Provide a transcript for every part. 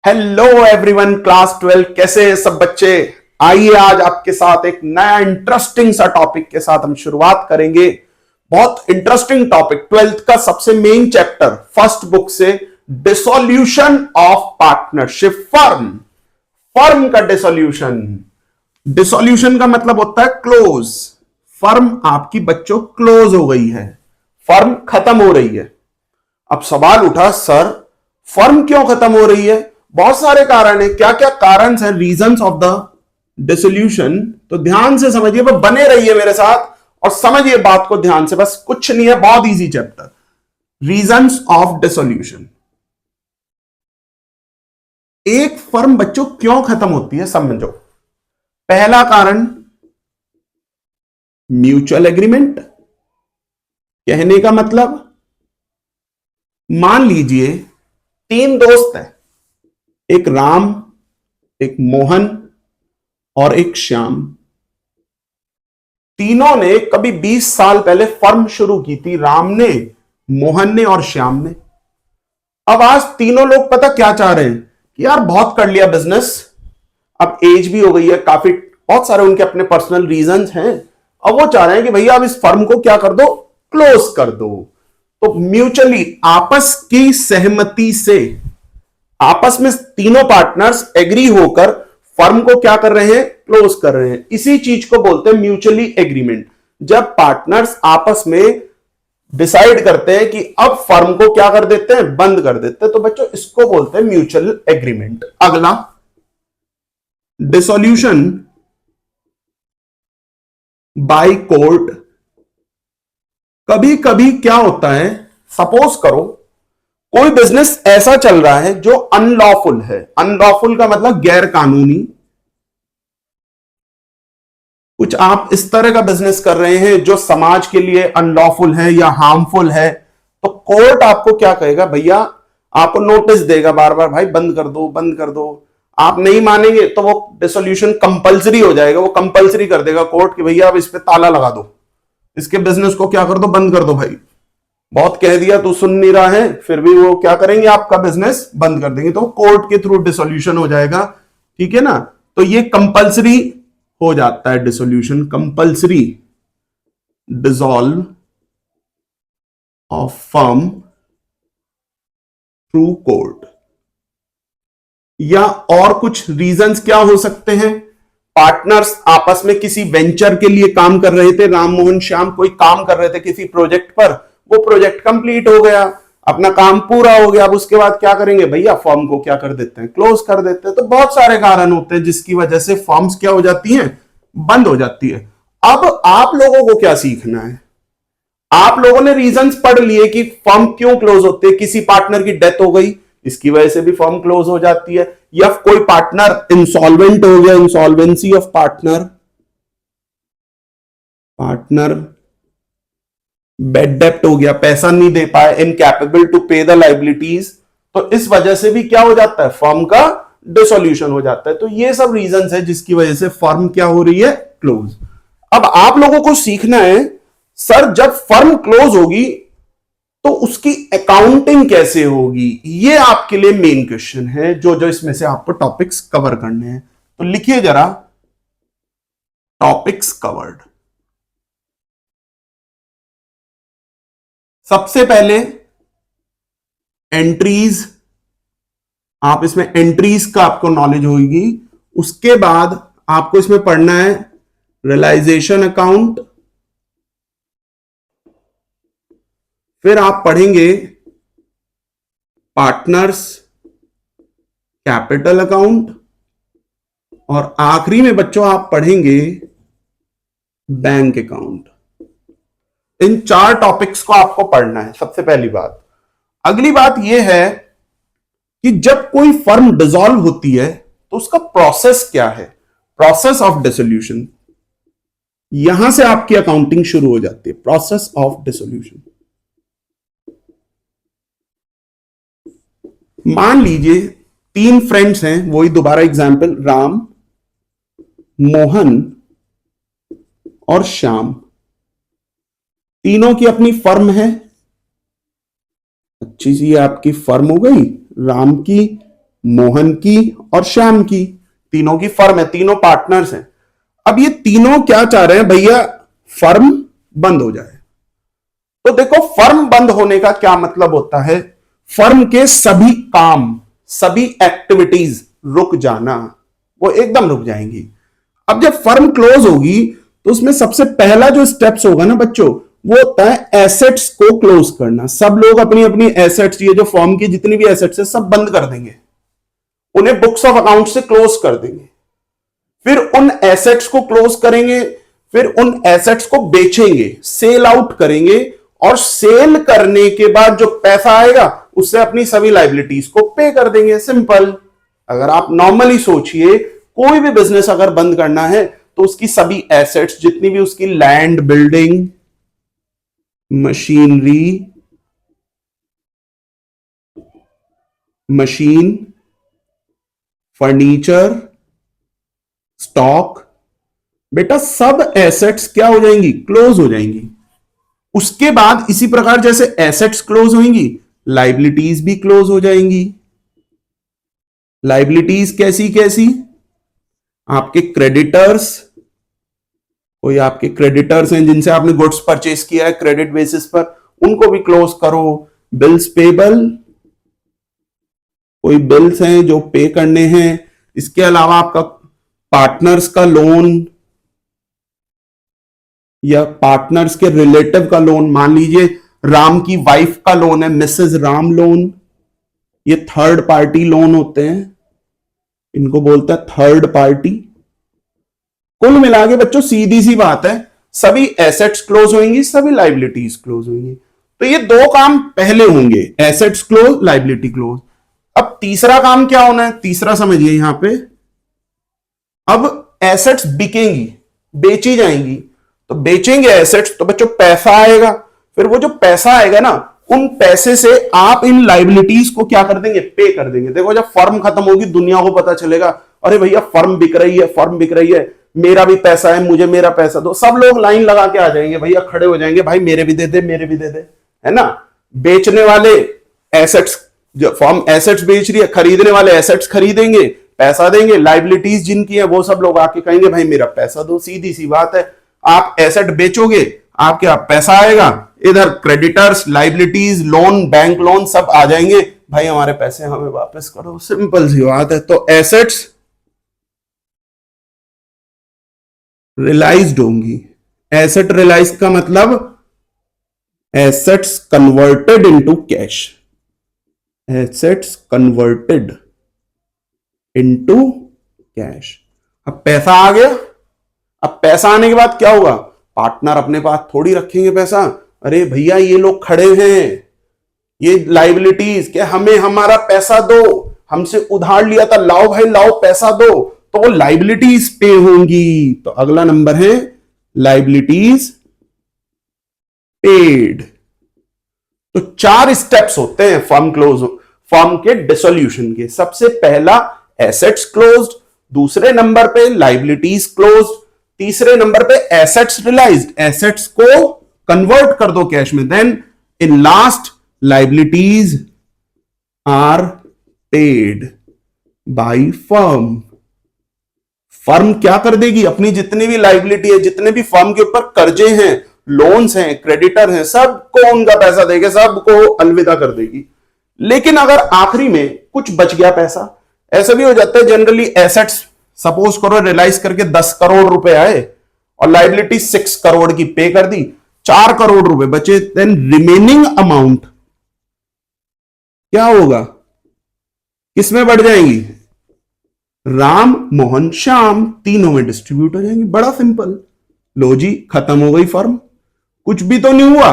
Hello everyone, class 12 कैसे हैं सब बच्चे। आइए आज आपके साथ एक नया इंटरेस्टिंग सा टॉपिक के साथ हम शुरुआत करेंगे। बहुत इंटरेस्टिंग टॉपिक, 12th का सबसे मेन चैप्टर, फर्स्ट बुक से, dissolution of partnership firm. Firm का डिसोल्यूशन। डिसोल्यूशन का मतलब होता है क्लोज। फर्म आपकी बच्चों क्लोज हो गई है, फर्म खत्म हो रही है। अब सवाल उठा, सर फर्म क्यों खत्म हो रही है? बहुत सारे कारण है। क्या क्या कारण है, रीजंस ऑफ द डिसोल्यूशन? तो ध्यान से समझिए, बस बने रहिए मेरे साथ और समझिए बात को ध्यान से। बस कुछ नहीं है, बहुत easy chapter, reasons of dissolution. एक फर्म बच्चों क्यों खत्म होती है, समझो। पहला कारण म्यूचुअल एग्रीमेंट। कहने का मतलब, मान लीजिए तीन दोस्त हैं, एक राम, एक मोहन और एक श्याम। तीनों ने कभी 20 साल पहले फर्म शुरू की थी, राम ने, मोहन ने और श्याम ने। अब आज तीनों लोग पता क्या चाह रहे हैं कि यार बहुत कर लिया बिजनेस, अब एज भी हो गई है काफी, बहुत सारे उनके अपने पर्सनल रीजंस हैं। अब वो चाह रहे हैं कि भैया अब इस फर्म को क्या कर दो, क्लोज कर दो। तो म्यूचुअली, आपस की सहमति से, आपस में तीनों पार्टनर्स एग्री होकर फर्म को क्या कर रहे हैं, क्लोज कर रहे हैं। इसी चीज को बोलते हैं म्यूचुअली एग्रीमेंट। जब पार्टनर्स आपस में डिसाइड करते हैं कि अब फर्म को क्या कर देते हैं, बंद कर देते हैं, तो बच्चों इसको बोलते हैं म्यूचुअल एग्रीमेंट। अगला, डिसोल्यूशन बाय कोर्ट। कभी कभी क्या होता है, सपोज करो कोई बिजनेस ऐसा चल रहा है जो अनलॉफुल है। अनलॉफुल का मतलब गैर कानूनी। कुछ आप इस तरह का बिजनेस कर रहे हैं जो समाज के लिए अनलॉफुल है या हार्मफुल है, तो कोर्ट आपको क्या कहेगा, भैया आपको नोटिस देगा बार बार, भाई बंद कर दो, बंद कर दो। आप नहीं मानेंगे तो वो डिसोल्यूशन कंपलसरी हो जाएगा। वो कंपलसरी कर देगा कोर्ट कि भैया अब इस पे ताला लगा दो, इसके बिजनेस को क्या कर दो, बंद कर दो। भाई बहुत कह दिया, तू सुन नहीं रहा है, फिर भी वो क्या करेंगे, आपका बिजनेस बंद कर देंगे। तो कोर्ट के थ्रू डिसोल्यूशन हो जाएगा, ठीक है ना। तो ये कंपलसरी हो जाता है dissolution, compulsory dissolve of firm through court. या और कुछ रीजंस क्या हो सकते हैं, पार्टनर्स आपस में किसी वेंचर के लिए काम कर रहे थे, राम मोहन श्याम कोई काम कर रहे थे किसी प्रोजेक्ट पर, वो प्रोजेक्ट कंप्लीट हो गया, अपना काम पूरा हो गया। अब उसके बाद क्या करेंगे भैया, फर्म को क्या कर देते हैं, क्लोज कर देते हैं। तो बहुत सारे कारण होते हैं जिसकी वजह से फर्म्स क्या हो जाती हैं, बंद हो जाती है। अब आप लोगों को क्या सीखना है, आप लोगों ने रीजंस पढ़ लिए कि फर्म क्यों क्लोज होती है। किसी पार्टनर की डेथ हो गई, इसकी वजह से भी फर्म क्लोज हो जाती है। या कोई पार्टनर इंसॉल्वेंट हो गया, insolvency of partner, partner bad डेप्ट हो गया, पैसा नहीं दे पाए, incapable to pay the liabilities, तो इस वजह से भी क्या हो जाता है, फर्म का डिसोल्यूशन हो जाता है। तो ये सब रीजंस है जिसकी वजह से फर्म क्या हो रही है, क्लोज। अब आप लोगों को सीखना है, सर जब फर्म क्लोज होगी तो उसकी अकाउंटिंग कैसे होगी, ये आपके लिए मेन क्वेश्चन है, जो जो इसमें से आपको टॉपिक्स कवर करने हैं। तो लिखिए जरा, टॉपिक्स कवर्ड। सबसे पहले एंट्रीज, आप इसमें एंट्रीज का आपको नॉलेज होगी। उसके बाद आपको इसमें पढ़ना है रियलाइजेशन अकाउंट। फिर आप पढ़ेंगे पार्टनर्स कैपिटल अकाउंट, और आखिरी में बच्चों आप पढ़ेंगे बैंक अकाउंट। इन चार टॉपिक्स को आपको पढ़ना है, सबसे पहली बात। अगली बात यह है कि जब कोई फर्म डिसॉल्व होती है तो उसका प्रोसेस क्या है, प्रोसेस ऑफ डिसोल्यूशन। यहां से आपकी अकाउंटिंग शुरू हो जाती है, प्रोसेस ऑफ डिसोल्यूशन। मान लीजिए तीन फ्रेंड्स हैं, वही दोबारा एग्जांपल, राम, मोहन और श्याम। तीनों की अपनी फर्म है, अच्छी सी आपकी फर्म हो गई। राम की मोहन की और श्याम की, तीनों की फर्म है, तीनों पार्टनर्स हैं। अब ये तीनों क्या चाह रहे हैं भैया, फर्म बंद हो जाए। तो देखो फर्म बंद होने का क्या मतलब होता है, फर्म के सभी काम, सभी एक्टिविटीज रुक जाना, वो एकदम रुक जाएंगी। अब जब फर्म क्लोज होगी तो उसमें सबसे पहला जो स्टेप्स होगा ना बच्चों, वो होता है एसेट्स को क्लोज करना। सब लोग अपनी अपनी एसेट्स, ये जो फर्म की जितनी भी एसेट्स है सब बंद कर देंगे, उन्हें बुक्स ऑफ अकाउंट से क्लोज कर देंगे। फिर उन एसेट्स को क्लोज करेंगे, फिर उन एसेट्स को बेचेंगे, सेल आउट करेंगे, और सेल करने के बाद जो पैसा आएगा उससे अपनी सभी लाइबिलिटीज को पे कर देंगे। सिंपल। अगर आप नॉर्मली सोचिए, कोई भी बिजनेस अगर बंद करना है तो उसकी सभी एसेट्स, जितनी भी उसकी land, building, machinery, machine, furniture, stock, बेटा सब एसेट्स क्या हो जाएंगी, क्लोज हो जाएंगी। उसके बाद इसी प्रकार जैसे एसेट्स क्लोज होंगी, लाइबिलिटीज भी क्लोज हो जाएंगी। लाइबिलिटीज कैसी कैसी, आपके क्रेडिटर्स, कोई आपके क्रेडिटर्स हैं जिनसे आपने गुड्स परचेस किया है क्रेडिट बेसिस पर, उनको भी क्लोज करो। बिल्स पेबल, कोई बिल्स हैं जो पे करने हैं। इसके अलावा आपका पार्टनर्स का लोन या पार्टनर्स के रिलेटिव का लोन, मान लीजिए राम की वाइफ का लोन है, मिसेस राम लोन, ये थर्ड पार्टी लोन होते हैं, इनको बोलते हैं थर्ड पार्टी। कुल मिला के बच्चों सीधी सी बात है, सभी एसेट्स क्लोज होंगी, सभी लाइबिलिटीज क्लोज होंगी। तो ये दो काम पहले होंगे, एसेट्स क्लोज, लाइबिलिटी क्लोज। अब तीसरा काम क्या होना है, तीसरा समझिए यहां पे, अब एसेट्स बिकेंगी, बेची जाएंगी। तो बेचेंगे एसेट्स तो बच्चों पैसा आएगा, फिर वो जो पैसा आएगा ना, उन पैसे से आप इन लाइबिलिटीज को क्या कर देंगे, पे कर देंगे। देखो जब फर्म खत्म होगी दुनिया को पता चलेगा, अरे भैया फर्म बिक रही है, फर्म बिक रही है, मेरा भी पैसा है, मुझे मेरा पैसा दो। सब लोग लाइन लगा के आ जाएंगे, भैया खड़े हो जाएंगे, भाई मेरे भी दे दे, मेरे भी दे दे, है ना। बेचने वाले एसेट्स, जो फर्म एसेट्स बेच रही है, खरीदने वाले एसेट्स खरीदेंगे, पैसा देंगे। लाइबिलिटीज जिनकी है वो सब लोग आके कहेंगे भाई मेरा पैसा दो। सीधी सी बात है, आप एसेट बेचोगे, आपके आप पैसा आएगा, इधर creditors, liabilities, loan, bank loan सब आ जाएंगे, भाई हमारे पैसे हमें वापस करो। सिंपल सी बात है। तो एसेट्स रियलाइज्ड होंगी। एसेट रियलाइज का मतलब assets converted into cash, assets converted into cash. अब पैसा आ गया, अब पैसा आने के बाद क्या होगा, पार्टनर अपने पास थोड़ी रखेंगे पैसा, अरे भैया ये लोग खड़े हैं, ये लाइबिलिटीज के हमें हमारा पैसा दो, हमसे उधार लिया था, लाओ भाई लाओ पैसा दो, तो वो लाइबिलिटीज पे होंगी। तो अगला नंबर है लाइबिलिटीज पेड। तो 4 स्टेप्स होते हैं फर्म क्लोज, फर्म के डिसोल्यूशन के। सबसे पहला एसेट्स क्लोज्ड, दूसरे नंबर पे लाइबिलिटीज क्लोज्ड, तीसरे नंबर पे एसेट्स रियलाइज्ड, एसेट्स को कन्वर्ट कर दो कैश में, then in last liabilities are paid by firm. Firm क्या कर देगी, अपनी जितनी भी लाइबिलिटी है, जितने भी फर्म के ऊपर कर्जे हैं, लोन्स हैं, क्रेडिटर हैं, सबको उनका पैसा देके सबको अलविदा कर देगी। लेकिन अगर आखिरी में कुछ बच गया पैसा, ऐसा भी हो जाता है जनरली, एसेट्स सपोज करो रियलाइज करके 10 करोड़ रुपए आए और लाइबिलिटी 6 करोड़ की पे कर दी, 4 करोड़ रुपए बचे, देन रिमेनिंग अमाउंट क्या होगा, किसमें बढ़ जाएंगी, राम, मोहन, श्याम, तीनों में डिस्ट्रीब्यूट हो जाएंगी। बड़ा सिंपल। लो जी, खत्म हो गई फर्म। कुछ भी तो नहीं हुआ,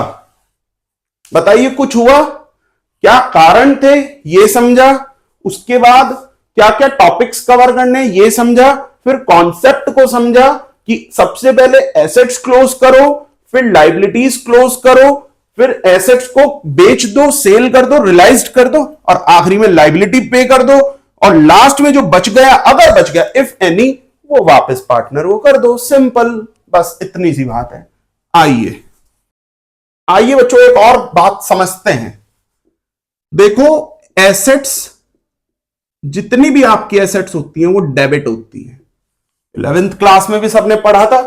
बताइए कुछ हुआ क्या, कारण थे ये समझा, उसके बाद क्या क्या टॉपिक्स कवर करने ये समझा, फिर कॉन्सेप्ट को समझा कि सबसे पहले एसेट्स क्लोज करो, फिर लाइबिलिटीज क्लोज करो, फिर एसेट्स को बेच दो, सेल कर दो, रियलाइज कर दो, और आखिरी में लाइबिलिटी पे कर दो, और लास्ट में जो बच गया, अगर बच गया इफ एनी, वो वापस पार्टनर को कर दो। सिंपल, बस इतनी सी बात है। आइए आइए बच्चों एक और बात समझते हैं। देखो एसेट्स जितनी भी आपकी एसेट्स होती हैं वो डेबिट होती हैं। 11th क्लास में भी सबने पढ़ा था,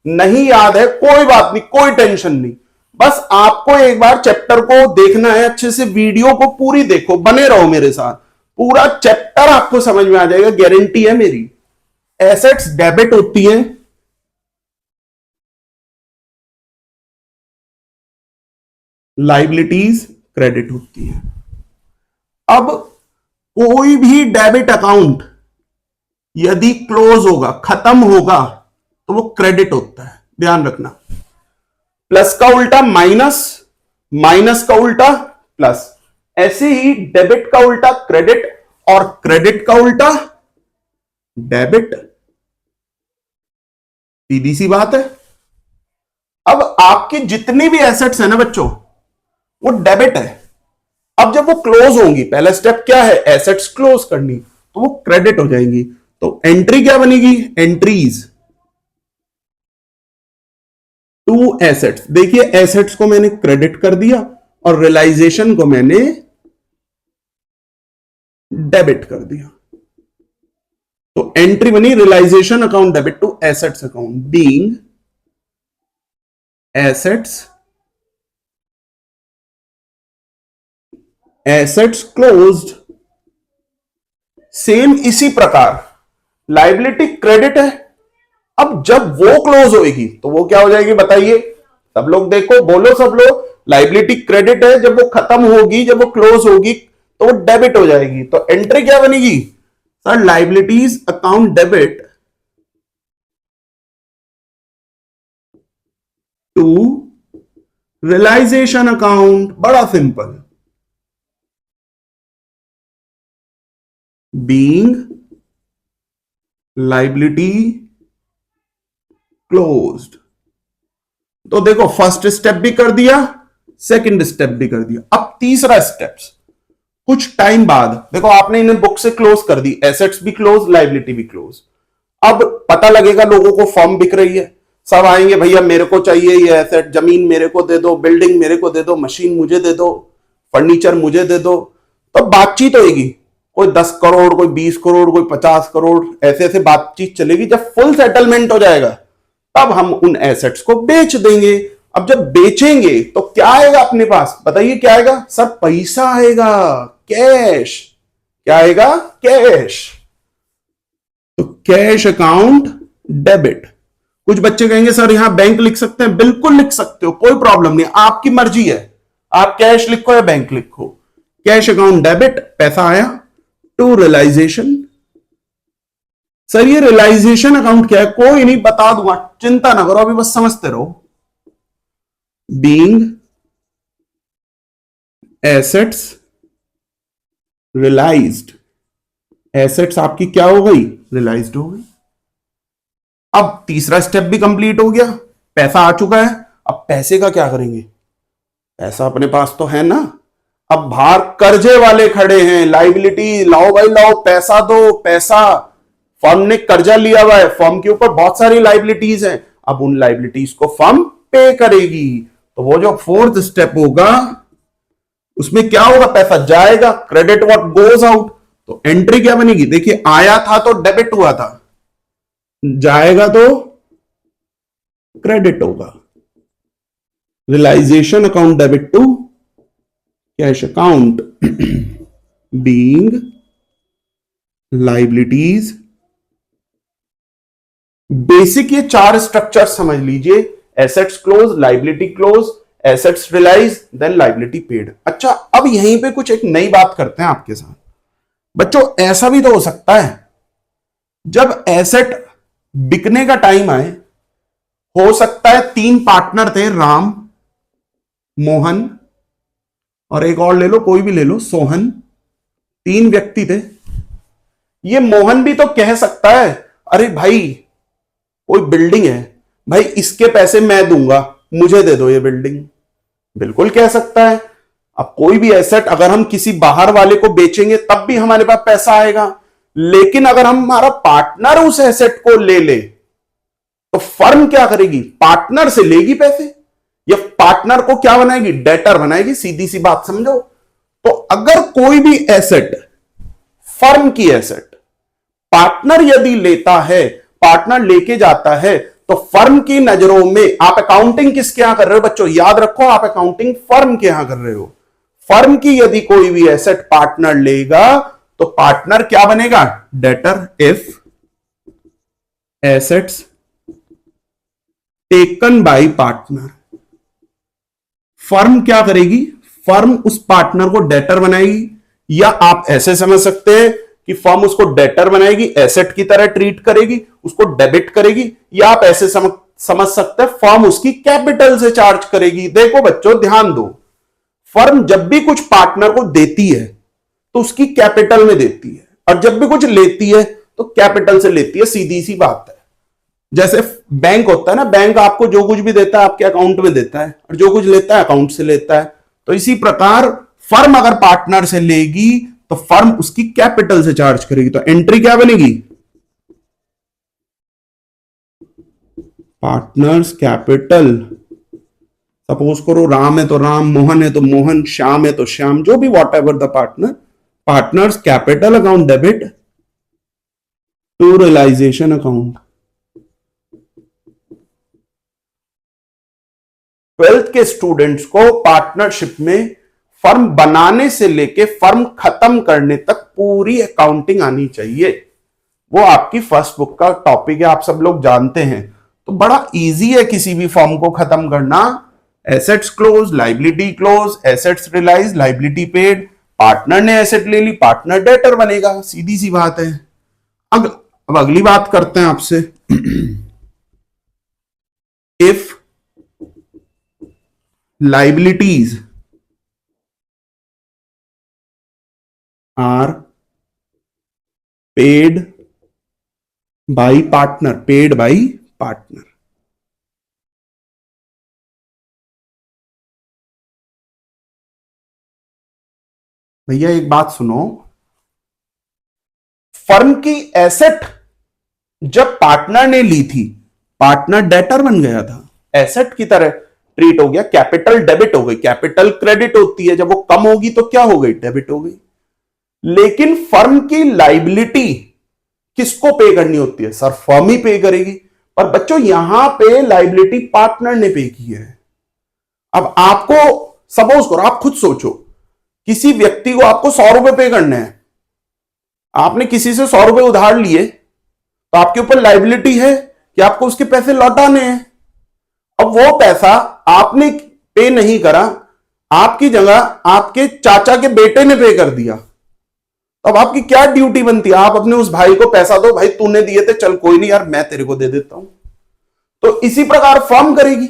नहीं याद है कोई बात नहीं, कोई टेंशन नहीं, बस आपको एक बार चैप्टर को देखना है अच्छे से, वीडियो को पूरी देखो, बने रहो मेरे साथ, पूरा चैप्टर आपको समझ में आ जाएगा, गारंटी है मेरी। एसेट्स डेबिट होती हैं, लाइबिलिटीज क्रेडिट होती है। अब कोई भी डेबिट अकाउंट यदि क्लोज होगा, खत्म होगा, तो वो क्रेडिट होता है, ध्यान रखना। प्लस का उल्टा माइनस, माइनस का उल्टा प्लस, ऐसे ही डेबिट का उल्टा क्रेडिट और क्रेडिट का उल्टा डेबिट। सीधी सी बात है। अब आपकी जितनी भी एसेट्स है ना बच्चों, वो डेबिट है। अब जब वो क्लोज होंगी, पहला स्टेप क्या है, एसेट्स क्लोज करनी, तो वो क्रेडिट हो जाएंगी। तो एंट्री क्या बनेगी, एंट्रीज टू एसेट्स। देखिए एसेट्स को मैंने क्रेडिट कर दिया और रियलाइजेशन को मैंने डेबिट कर दिया, तो एंट्री बनी realisation account debit to assets account, being assets, assets closed. Same इसी प्रकार लाइबिलिटी क्रेडिट है। अब जब वो क्लोज होगी तो वो क्या हो जाएगी बताइए, सब लोग देखो, बोलो सब लोग, लाइबिलिटी क्रेडिट है, जब वो खत्म होगी, जब वो क्लोज होगी तो वो डेबिट हो जाएगी। तो एंट्री क्या बनेगी sir, liabilities account debit to realisation account. बड़ा सिंपल, बीइंग लाइबिलिटी क्लोज्ड। तो देखो फर्स्ट स्टेप भी कर दिया, सेकंड स्टेप भी कर दिया। अब तीसरा स्टेप्स, कुछ टाइम बाद देखो आपने इन्हें बुक से क्लोज कर दी, एसेट्स भी क्लोज, लाइबिलिटी भी क्लोज। अब पता लगेगा लोगों को फर्म बिक रही है, सब आएंगे, भैया मेरे को चाहिए ये एसेट, जमीन मेरे को दे दो, बिल्डिंग मेरे को दे दो, मशीन मुझे दे दो, फर्नीचर मुझे दे दो। तो बातचीत होगी, कोई 10 करोड़, कोई 20 करोड़, कोई 50 करोड़, ऐसे ऐसे बातचीत चलेगी। जब फुल सेटलमेंट हो जाएगा तब हम उन एसेट्स को बेच देंगे। अब जब बेचेंगे तो क्या आएगा अपने पास, बताइए क्या आएगा सर, पैसा आएगा, कैश। क्या आएगा, कैश। तो कैश अकाउंट डेबिट। कुछ बच्चे कहेंगे सर यहां बैंक लिख सकते हैं, बिल्कुल लिख सकते हो, कोई प्रॉब्लम नहीं, आपकी मर्जी है, आप कैश लिखो या बैंक लिखो। कैश अकाउंट डेबिट, पैसा आया टू रियलाइजेशन। सर ये रियलाइजेशन अकाउंट क्या है, कोई नहीं बता दूंगा, चिंता ना करो, अभी बस समझते रहो। बीइंग एसेट्स रियलाइज्ड, एसेट्स आपकी क्या हो गई, रियलाइज्ड हो गई। अब तीसरा स्टेप भी कंप्लीट हो गया, पैसा आ चुका है। अब पैसे का क्या करेंगे, पैसा अपने पास तो है ना, अब बाहर कर्जे वाले खड़े हैं, लाइबिलिटी, लाओ भाई लाओ, पैसा दो, पैसा। फर्म ने कर्जा लिया हुआ है, फर्म के ऊपर बहुत सारी लाइबिलिटीज हैं, अब उन लाइबिलिटीज को फर्म पे करेगी। तो वो जो फोर्थ स्टेप होगा उसमें क्या होगा, पैसा जाएगा, क्रेडिट व्हाट गोज आउट। तो एंट्री क्या बनेगी, देखिए आया था तो डेबिट हुआ था, जाएगा तो क्रेडिट होगा। Realisation account debit to cash account, being liabilities. Basic ये 4 स्ट्रक्चर समझ लीजिए, assets close, liability close, assets realise, then liability paid. अच्छा अब यहीं पे कुछ एक नई बात करते हैं आपके साथ बच्चों। ऐसा भी तो हो सकता है जब एसेट बिकने का टाइम आए, हो सकता है 3 पार्टनर थे, राम, मोहन और एक और ले लो, कोई भी ले लो, सोहन, 3 व्यक्ति थे। ये मोहन भी तो कह सकता है अरे भाई कोई बिल्डिंग है, भाई इसके पैसे मैं दूंगा, मुझे दे दो ये बिल्डिंग, बिल्कुल कह सकता है। अब कोई भी एसेट अगर हम किसी बाहर वाले को बेचेंगे तब भी हमारे पास पैसा आएगा, लेकिन अगर हमारा पार्टनर उस एसेट को ले ले तो फर्म क्या करेगी, पार्टनर से लेगी पैसे, या पार्टनर को क्या बनाएगी, डेटर बनाएगी। सीधी सी बात समझो। तो अगर कोई भी एसेट फर्म की एसेट। पार्टनर यदि लेता है, पार्टनर लेके जाता है, तो फर्म की नजरों में आप अकाउंटिंग किसके यहां कर रहे हो बच्चों? याद रखो, आप अकाउंटिंग फर्म के यहां कर रहे हो। फर्म की यदि कोई भी एसेट पार्टनर लेगा तो पार्टनर क्या बनेगा? Debtor. If assets taken by partner, firm क्या करेगी? फर्म उस पार्टनर को डेटर बनाएगी, या आप ऐसे समझ सकते हैं कि फर्म उसको डेटर बनाएगी, एसेट की तरह ट्रीट करेगी, उसको डेबिट करेगी, या आप ऐसे समझ सकते हैं फर्म उसकी कैपिटल से चार्ज करेगी। देखो बच्चों ध्यान दो, फर्म जब भी कुछ पार्टनर को देती है तो उसकी कैपिटल में देती है, और जब भी कुछ लेती है तो कैपिटल से लेती है, सीधी सी बात है। जैसे बैंक होता है ना, बैंक आपको जो कुछ भी देता है आपके अकाउंट में देता है, और जो कुछ लेता है अकाउंट से लेता है। तो इसी प्रकार फर्म अगर पार्टनर से लेगी तो फर्म उसकी कैपिटल से चार्ज करेगी। तो एंट्री क्या बनेगी? Partners capital. सपोज करो राम है तो राम, मोहन है तो मोहन, श्याम है तो श्याम, जो भी whatever the partner, partners capital account debit to realisation account. 12th के स्टूडेंट्स को पार्टनरशिप में फर्म बनाने से लेके फर्म खत्म करने तक पूरी अकाउंटिंग आनी चाहिए। वो आपकी फर्स्ट बुक का टॉपिक है, आप सब लोग जानते हैं। तो बड़ा इजी है किसी भी फर्म को खत्म करना। Assets close, liability close, assets realise, liability paid. Partner ने एसेट ले ली, पार्टनर डेटर बनेगा, सीधी सी बात है। अब अगली बात करते हैं आपसे। If liabilities are paid by partner, paid by partner। भैया एक बात सुनो, फर्म की एसेट जब पार्टनर ने ली थी, पार्टनर डेटर बन गया था, एसेट की तरह ट्रीट हो गया, कैपिटल डेबिट हो गई। कैपिटल क्रेडिट होती है, जब वो कम होगी तो क्या हो गई? डेबिट हो गई। लेकिन फर्म की लाइबिलिटी किसको पे करनी होती है? सर फर्म ही पे करेगी। पर बच्चों यहां पे लाइबिलिटी पार्टनर ने पे की है। अब आपको सपोज करो, आप खुद सोचो, किसी व्यक्ति को आपको 100 रुपए पे करने हैं, आपने किसी से 100 रुपए उधार लिए, तो आपके ऊपर लाइबिलिटी है कि आपको उसके पैसे लौटाने हैं। अब वो पैसा आपने पे नहीं करा, आपकी जगह आपके चाचा के बेटे ने पे कर दिया, अब आपकी क्या ड्यूटी बनती है? आप अपने उस भाई को पैसा दो, भाई तूने दिए थे, चल कोई नहीं यार मैं तेरे को दे देता हूं। तो इसी प्रकार फर्म करेगी।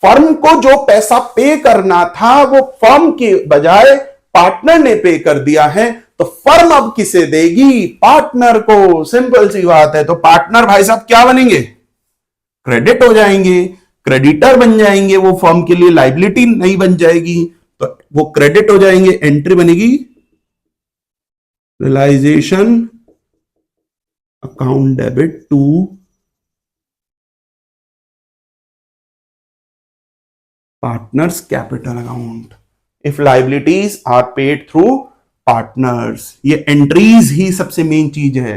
फर्म को जो पैसा पे करना था वो फर्म के बजाय पार्टनर ने पे कर दिया है, तो फर्म अब किसे देगी? पार्टनर को। सिंपल सी बात है। तो पार्टनर भाई साहब क्या बनेंगे? क्रेडिट हो जाएंगे, क्रेडिटर बन जाएंगे, वो फर्म के लिए लाइबिलिटी नहीं बन जाएगी, तो वो क्रेडिट हो जाएंगे। एंट्री बनेगी realisation account debit to partners capital account if liabilities are paid through partners. ये एंट्रीज ही सबसे मेन चीज है।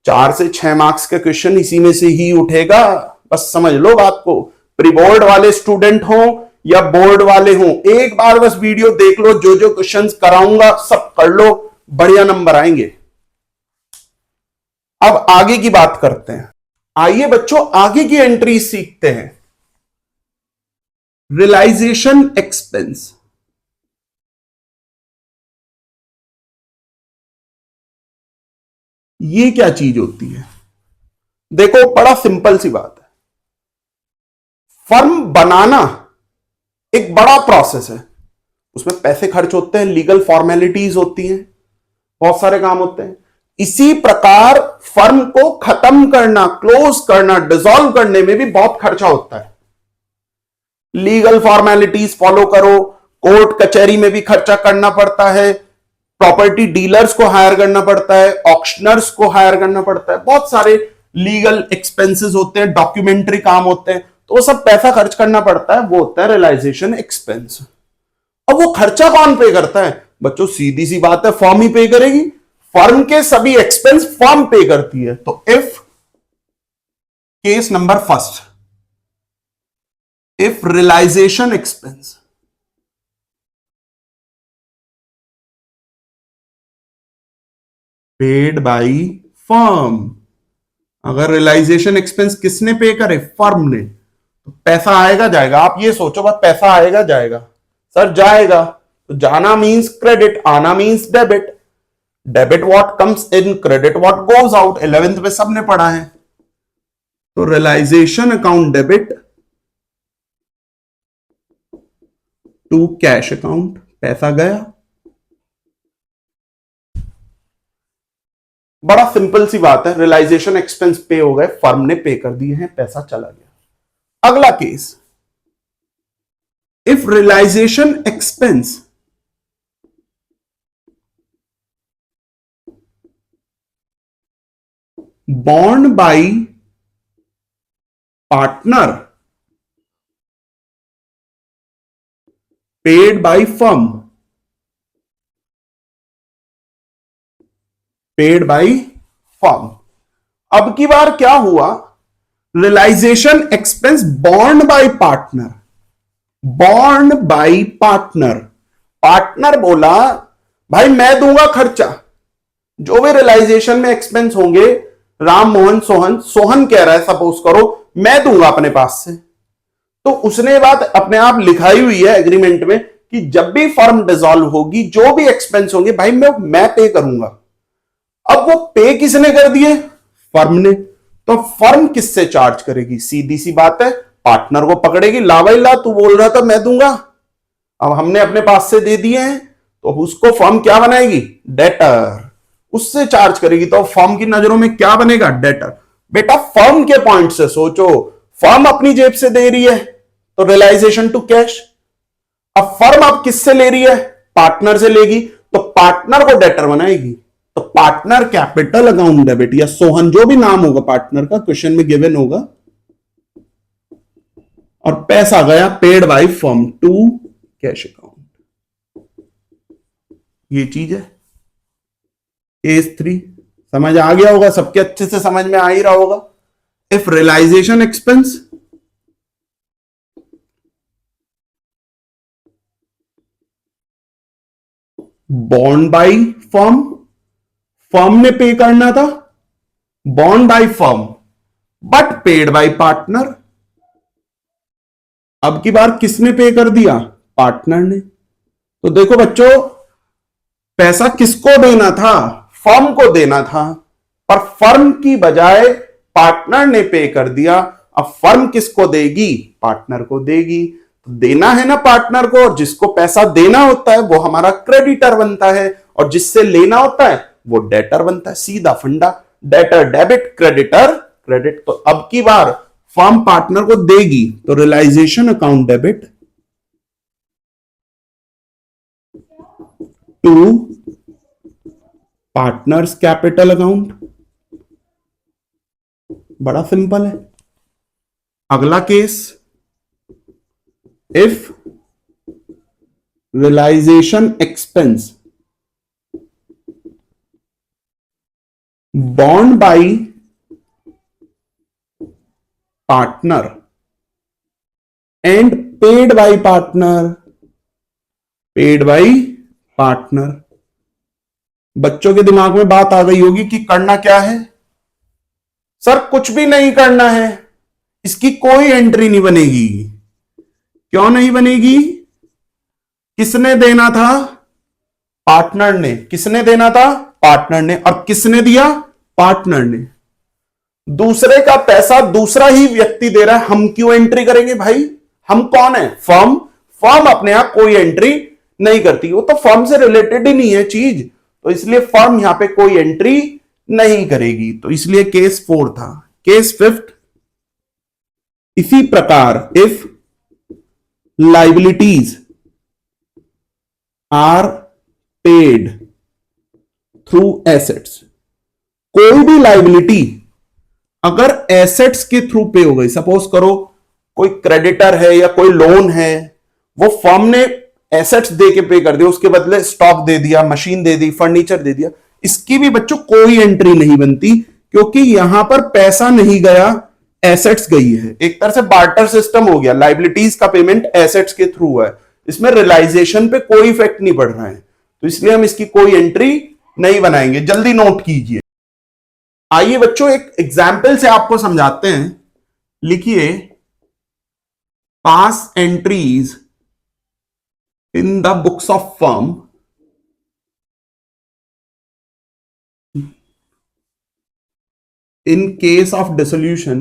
4 से 6 मार्क्स का क्वेश्चन इसी में से ही उठेगा, बस समझ लो बात को। प्री बोर्ड वाले स्टूडेंट हो या बोर्ड वाले हो, एक बार बस वीडियो देख लो, जो जो क्वेश्चंस कराऊंगा सब कर लो, बढ़िया नंबर आएंगे। अब आगे की बात करते हैं। आइए बच्चों आगे की एंट्री सीखते हैं। Realisation expense. ये क्या चीज होती है? देखो बड़ा सिंपल सी बात है। फर्म बनाना एक बड़ा प्रोसेस है, उसमें पैसे खर्च होते हैं, लीगल फॉर्मेलिटीज होती हैं, बहुत सारे काम होते हैं। इसी प्रकार फर्म को खत्म करना, क्लोज करना, डिसॉल्व करने में भी बहुत खर्चा होता है। लीगल फॉर्मेलिटीज फॉलो करो, कोर्ट कचहरी में भी खर्चा करना पड़ता है, प्रॉपर्टी डीलर्स को हायर करना पड़ता है, ऑक्शनर्स को हायर करना पड़ता है, बहुत सारे लीगल एक्सपेंसेस होते हैं, डॉक्यूमेंट्री काम होते हैं, तो वो सब पैसा खर्च करना पड़ता है, वो होता है रियलाइजेशन एक्सपेंस। अब वो खर्चा कौन पे करता है? बच्चों सीधी सी बात है, फर्म ही पे करेगी। फर्म के सभी एक्सपेंस फर्म पे करती है। तो if case number first, if realisation expense paid by firm, अगर रियलाइजेशन एक्सपेंस किसने पे करे, फर्म ने, तो पैसा आएगा जाएगा। आप ये सोचो बस, पैसा आएगा जाएगा, सर जाएगा तो जाना मींस क्रेडिट, आना means debit. Debit what comes in, credit what goes out, 11th में सबने पढ़ा है। तो realisation account debit to cash account, पैसा गया। बड़ा सिंपल सी बात है, रियलाइजेशन एक्सपेंस पे हो गए, फर्म ने पे कर दिए हैं, पैसा चला गया। अगला case, if realisation expense borne by partner paid by firm, paid by firm। अब की बार क्या हुआ, realisation expense borne by partner, borne by partner, partner बोला भाई मैं दूंगा खर्चा, जो भी रियलाइजेशन में एक्सपेंस होंगे, राम मोहन सोहन, सोहन कह रहा है सपोज करो मैं दूंगा अपने पास से, तो उसने बात अपने आप लिखाई हुई है एग्रीमेंट में कि जब भी फर्म डिसॉल्व होगी जो भी एक्सपेंस होंगे भाई मैं पे करूंगा। अब वो पे किसने कर दिए, फर्म ने, तो फर्म किससे चार्ज करेगी, सीधी सी बात है पार्टनर को पकड़ेगी, ला भाई ला, तू बोल रहा था मैं दूंगा, अब हमने अपने पास से दे दिए हैं, तो उसको फर्म क्या बनाएगी, डेटर, उससे चार्ज करेगी। तो फर्म की नजरों में क्या बनेगा, डेटर। बेटा फर्म के पॉइंट से सोचो, फर्म अपनी जेब से दे रही है तो रियलाइजेशन टू कैश, अब फर्म अब किससे ले रही है, पार्टनर से लेगी, तो पार्टनर को डेटर बनाएगी, तो पार्टनर कैपिटल अकाउंट डेबिट, या सोहन जो भी नाम होगा पार्टनर का, क्वेश्चन में गिवन होगा, और पैसा गया paid by firm to cash account. ये चीज है केस 3, समझ आ गया होगा सबके, अच्छे से समझ में आ ही रहा होगा। इफ रियलाइजेशन एक्सपेंस बॉन्ड बाय फर्म, फर्म ने पे करना था, बॉन्ड by firm but paid by partner, अब की बार किसने पे कर दिया, पार्टनर ने। तो देखो बच्चों, पैसा किसको देना था, फर्म को देना था, पर फर्म की बजाय पार्टनर ने पे कर दिया। अब फर्म किसको देगी, पार्टनर को देगी, तो देना है ना पार्टनर को, और जिसको पैसा देना होता है वो हमारा क्रेडिटर बनता है, और जिससे लेना होता है वो डेटर बनता है, सीधा फंडा, डेटर डेबिट, क्रेडिटर क्रेडिट। तो अब की बार फर्म पार्टनर को देगी, तो realisation account debit to partners capital account, बड़ा सिंपल है। अगला केस, इफ रियलाइजेशन एक्सपेंस बॉन्ड by partner and paid by partner, paid by partner. बच्चों के दिमाग में बात आ गई होगी कि करना क्या है, सर कुछ भी नहीं करना है, इसकी कोई एंट्री नहीं बनेगी। क्यों नहीं बनेगी, किसने देना था, पार्टनर ने, किसने देना था, पार्टनर ने, और किसने दिया, पार्टनर ने। दूसरे का पैसा दूसरा ही व्यक्ति दे रहा है, हम क्यों एंट्री करेंगे भाई, हम कौन है, फर्म, फर्म अपने आप कोई एंट्री नहीं करती, वो तो फर्म से रिलेटेड ही नहीं है चीज, तो इसलिए फर्म यहां पे कोई एंट्री नहीं करेगी, तो इसलिए केस 4 था। केस 5, इसी प्रकार if liabilities are paid through assets, कोई भी लाइबिलिटी अगर एसेट्स के थ्रू पे हो गई, सपोज करो कोई क्रेडिटर है या कोई लोन है, वो फर्म ने एसेट्स दे के पे कर दिया, उसके बदले स्टॉक दे दिया, मशीन दे दी, फर्नीचर दे दिया, इसकी भी बच्चों कोई एंट्री नहीं बनती, क्योंकि यहां पर पैसा नहीं गया, एसेट्स गई है। एक तरह से बार्टर सिस्टम हो गया, लाइबिलिटीज का पेमेंट एसेट्स के थ्रू है, इसमें रियलाइजेशन पे कोई इफेक्ट नहीं पड़ रहा है, तो इसलिए हम इसकी कोई एंट्री नहीं बनाएंगे। जल्दी नोट कीजिए। आइए बच्चों एक एग्जाम्पल से आपको समझाते हैं। लिखिए, pass entries in the books of firm in case of dissolution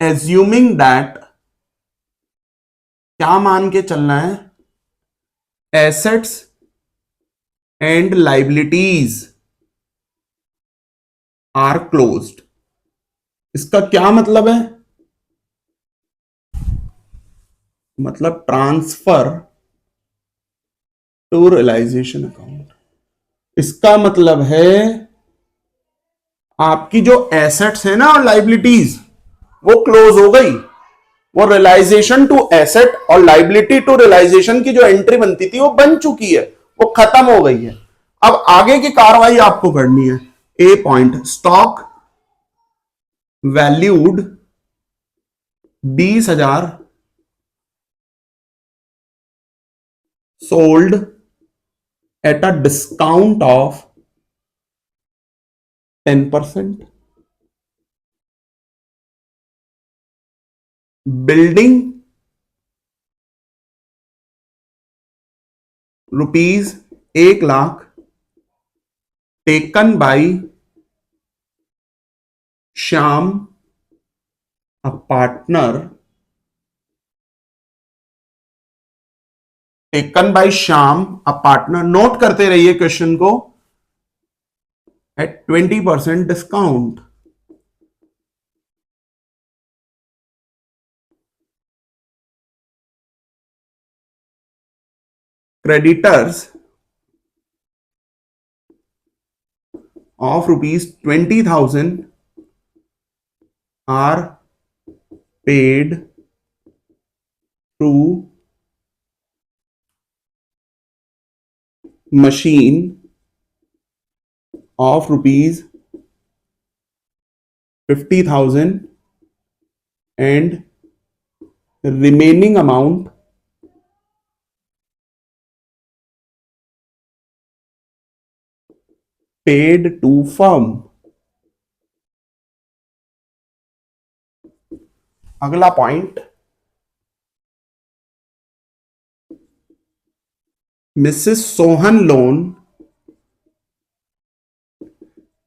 assuming that, क्या मान के चलना है, assets and liabilities are closed. इसका क्या मतलब है? मतलब ट्रांसफर टू रियलाइजेशन अकाउंट। इसका मतलब है आपकी जो एसेट्स है ना और लाइबिलिटीज वो क्लोज हो गई, वो रियलाइजेशन टू एसेट और लाइबिलिटी टू रियलाइजेशन की जो एंट्री बनती थी वो बन चुकी है, वो खत्म हो गई है। अब आगे की कार्रवाई आपको करनी है। A point, stock valued 20,000 sold at a discount of 10%. Building rupees 1,00,000 taken by Shyam, a partner, taken by Shyam a partner. Note करते रहिए क्वेश्चन को, at 20% discount. Creditors of ₹20,000 are paid to machine of ₹50,000 and remaining amount paid to firm। अगला point, Mrs. Sohan loan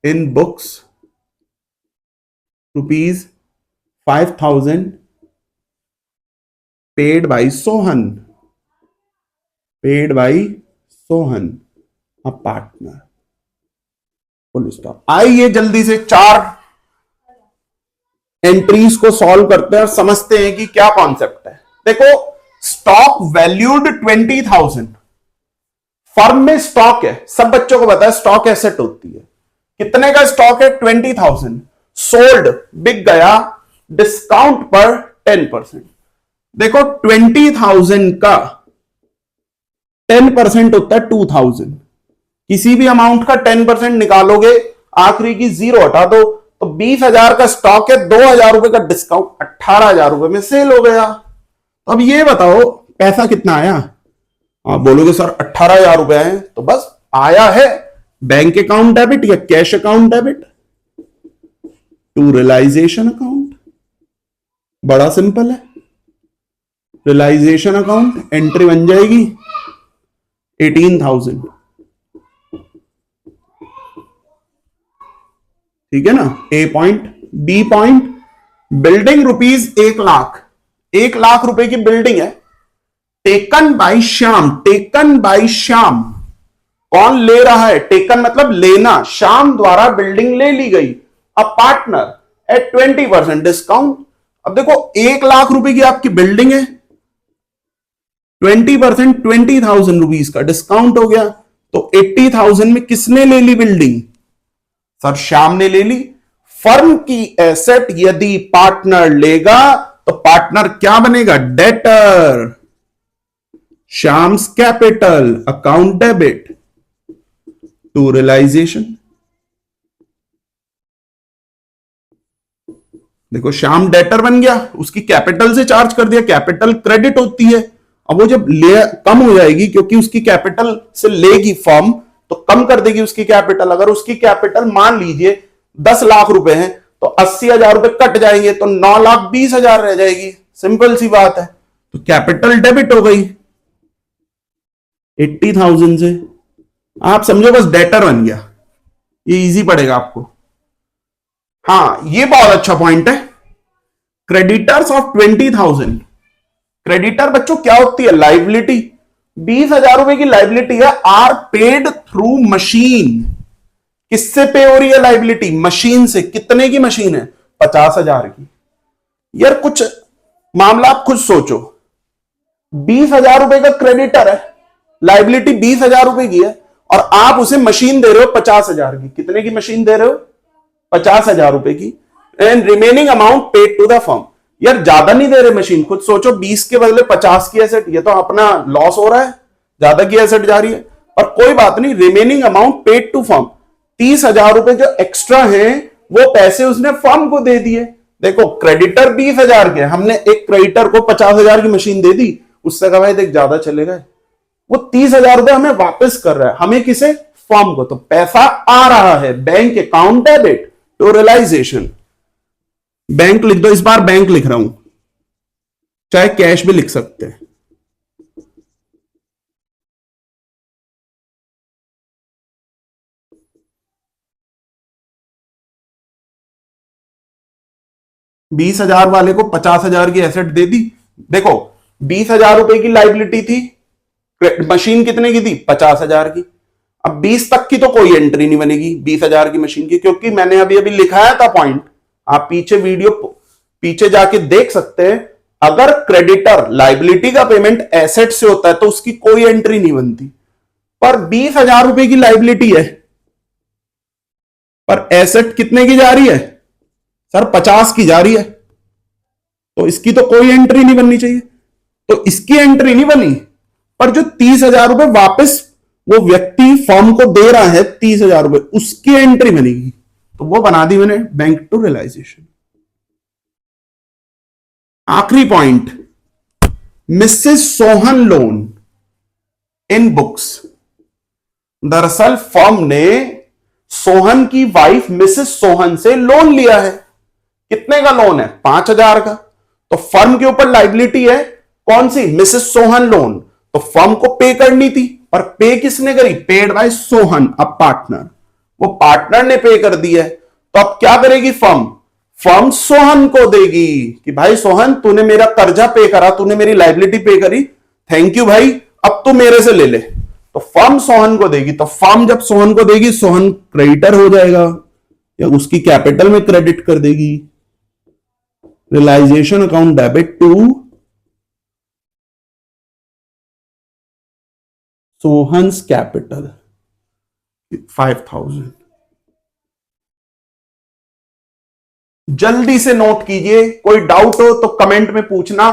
in books ₹5,000 paid by Sohan, a partner। Full stop. आइए जल्दी से 4 entries को solve करते हैं और समझते हैं कि क्या कॉन्सेप्ट है। देखो, स्टॉक वैल्यूड 20,000, फर्म में स्टॉक है, सब बच्चों को पता है स्टॉक एसेट होती है। कितने का स्टॉक है? 20,000। सोल्ड, बिक गया, डिस्काउंट पर 10%। देखो 20,000 का 10% होता है 2,000। किसी भी अमाउंट का 10% निकालोगे, आखिरी की 0 हटा दो, तो 20,000 का स्टॉक है, 2,000 रुपए का डिस्काउंट, 18,000 रुपए में सेल हो गया। तो अब ये बताओ पैसा कितना आया? आप बोलोगे सर 18,000 रुपए है, तो बस आया है बैंक अकाउंट डेबिट या cash account debit to realisation account. बड़ा सिंपल है। रियलाइजेशन अकाउंट एंट्री बन जाएगी 18,000, ठीक है ना। A point. B point, building ₹1,00,000, 1,00,000 रुपए की बिल्डिंग है, taken by Shyam. Taken by Shyam, कौन ले रहा है? टेकन मतलब लेना, श्याम द्वारा बिल्डिंग ले ली गई। A partner eight 20% discount. अब देखो 1,00,000 रुपए की आपकी बिल्डिंग है, 20% 20,000 रुपीज का डिस्काउंट हो गया, तो 80,000 में किसने ले ली बिल्डिंग? सर श्याम ने ले ली। फर्म की एसेट यदि पार्टनर लेगा तो पार्टनर क्या बनेगा? Debtor. Shyam's capital account debit to realisation. देखो श्याम डेटर बन गया, उसकी कैपिटल से चार्ज कर दिया, कैपिटल क्रेडिट होती है। अब वो जब ले कम हो जाएगी, क्योंकि उसकी कैपिटल से लेगी फर्म, तो कम कर देगी उसकी कैपिटल। अगर उसकी कैपिटल मान लीजिए 10 लाख रुपए है, तो 80,000 रुपए कट जाएंगे, तो 9,20,000 रह जाएगी। सिंपल सी बात है। तो कैपिटल डेबिट हो गई 80,000 से। आप समझो बस डेटर बन गया। ये इजी पड़ेगा आपको। हाँ, ये बहुत अच्छा पॉइंट है। Creditors of 20,000। क्रेडिटर बच्चों क्या होती है? लाइबिलिटी। 20,000 रुपए की लाइबिलिटी है, आर पेड थ्रू मशीन। किससे पे हो रही है लाइबिलिटी? मशीन से। कितने की मशीन है? 50,000 की। यार कुछ मामला आप खुद सोचो, 20,000 रुपए का क्रेडिटर है, लाइबिलिटी 20,000 रुपए की है, और आप उसे मशीन दे रहे हो 50,000 की। कितने की मशीन दे रहे हो? 50,000 रुपए की। And remaining amount paid to the firm. यार ज्यादा नहीं दे रहे मशीन। खुद सोचो, 20 के बदले 50 की एसेट, ये तो अपना लॉस हो रहा है, ज्यादा की एसेट जा रही है। पर कोई बात नहीं, remaining amount paid to firm. 30,000 रुपए जो एक्स्ट्रा है, वो पैसे उसने फर्म को दे दिए। देखो क्रेडिटर 20,000 के, हमने एक क्रेडिटर को 50,000 की मशीन दे दी, उससे कहा भाई देख ज्यादा चले गए, वो 30,000 रुपए हमें वापस कर रहा है। हमें किसे? फर्म को। तो पैसा आ रहा है, bank account debit to realisation. Bank लिख दो, इस बार बैंक लिख रहा हूं, चाहे कैश भी लिख सकते हैं। बीस हजार वाले को 50,000 की एसेट दे दी। देखो 20,000 रुपए की लाइबिलिटी थी, मशीन कितने की थी? 50,000 की। अब 20 तक की तो कोई एंट्री नहीं बनेगी 20,000 की मशीन की, क्योंकि मैंने अभी अभी लिखाया था पॉइंट, आप पीछे वीडियो पीछे जाके देख सकते हैं। अगर क्रेडिटर लाइबिलिटी का पेमेंट एसेट से होता है तो उसकी कोई एंट्री नहीं बनती। पर 20,000 रुपए की लाइबिलिटी है, पर एसेट कितने की जा रही है? सर 50 की जा रही है, तो इसकी तो कोई एंट्री नहीं बननी चाहिए। तो इसकी एंट्री नहीं बनी, पर जो 30,000 रुपए वापस वो व्यक्ति फर्म को दे रहा है, 30,000 रुपए, उसकी एंट्री बनेगी। तो वो बना दी मैंने, बैंक टू रियलाइजेशन। आखिरी point, Mrs Sohan loan in books. दरअसल फर्म ने सोहन की वाइफ मिसेस सोहन से लोन लिया है। कितने का लोन है? 5,000 का। तो फर्म के ऊपर लाइबिलिटी है कौन सी? Mrs Sohan loan. तो फर्म को पे करनी थी, पर पे किसने करी? पेड बाय सोहन, अब पार्टनर। वो पार्टनर ने पे कर दी है। तो अब क्या करेगी फर्म? फर्म सोहन को देगी कि भाई सोहन, तूने मेरा कर्जा पे करा, तूने मेरी लाइबिलिटी पे करी, थैंक यू भाई, अब तू मेरे से ले ले। तो फर्म सोहन को देगी। तो फर्म जब सोहन को देगी, सोहन क्रेडिटर हो जाएगा, या उसकी कैपिटल में क्रेडिट कर देगी। Realisation account debit to Sohan's capital 5,000। जल्दी से नोट कीजिए, कोई डाउट हो तो कमेंट में पूछना,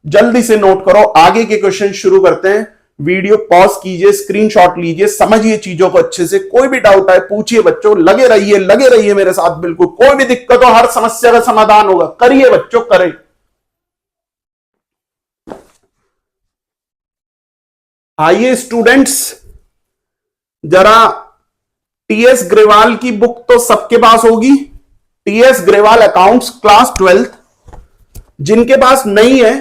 जल्दी से नोट करो। आगे के क्वेश्चन शुरू करते हैं। वीडियो पॉज कीजिए, स्क्रीनशॉट लीजिए, समझिए चीजों को अच्छे से। कोई भी डाउट आए पूछिए बच्चों, लगे रहिए मेरे साथ। बिल्कुल कोई भी दिक्कत हो, हर समस्या का समाधान होगा। करिए बच्चों, करें। आइए स्टूडेंट्स, जरा टीएस ग्रेवाल की बुक तो सबके पास होगी, TS Grewal accounts class 12th। जिनके पास नहीं है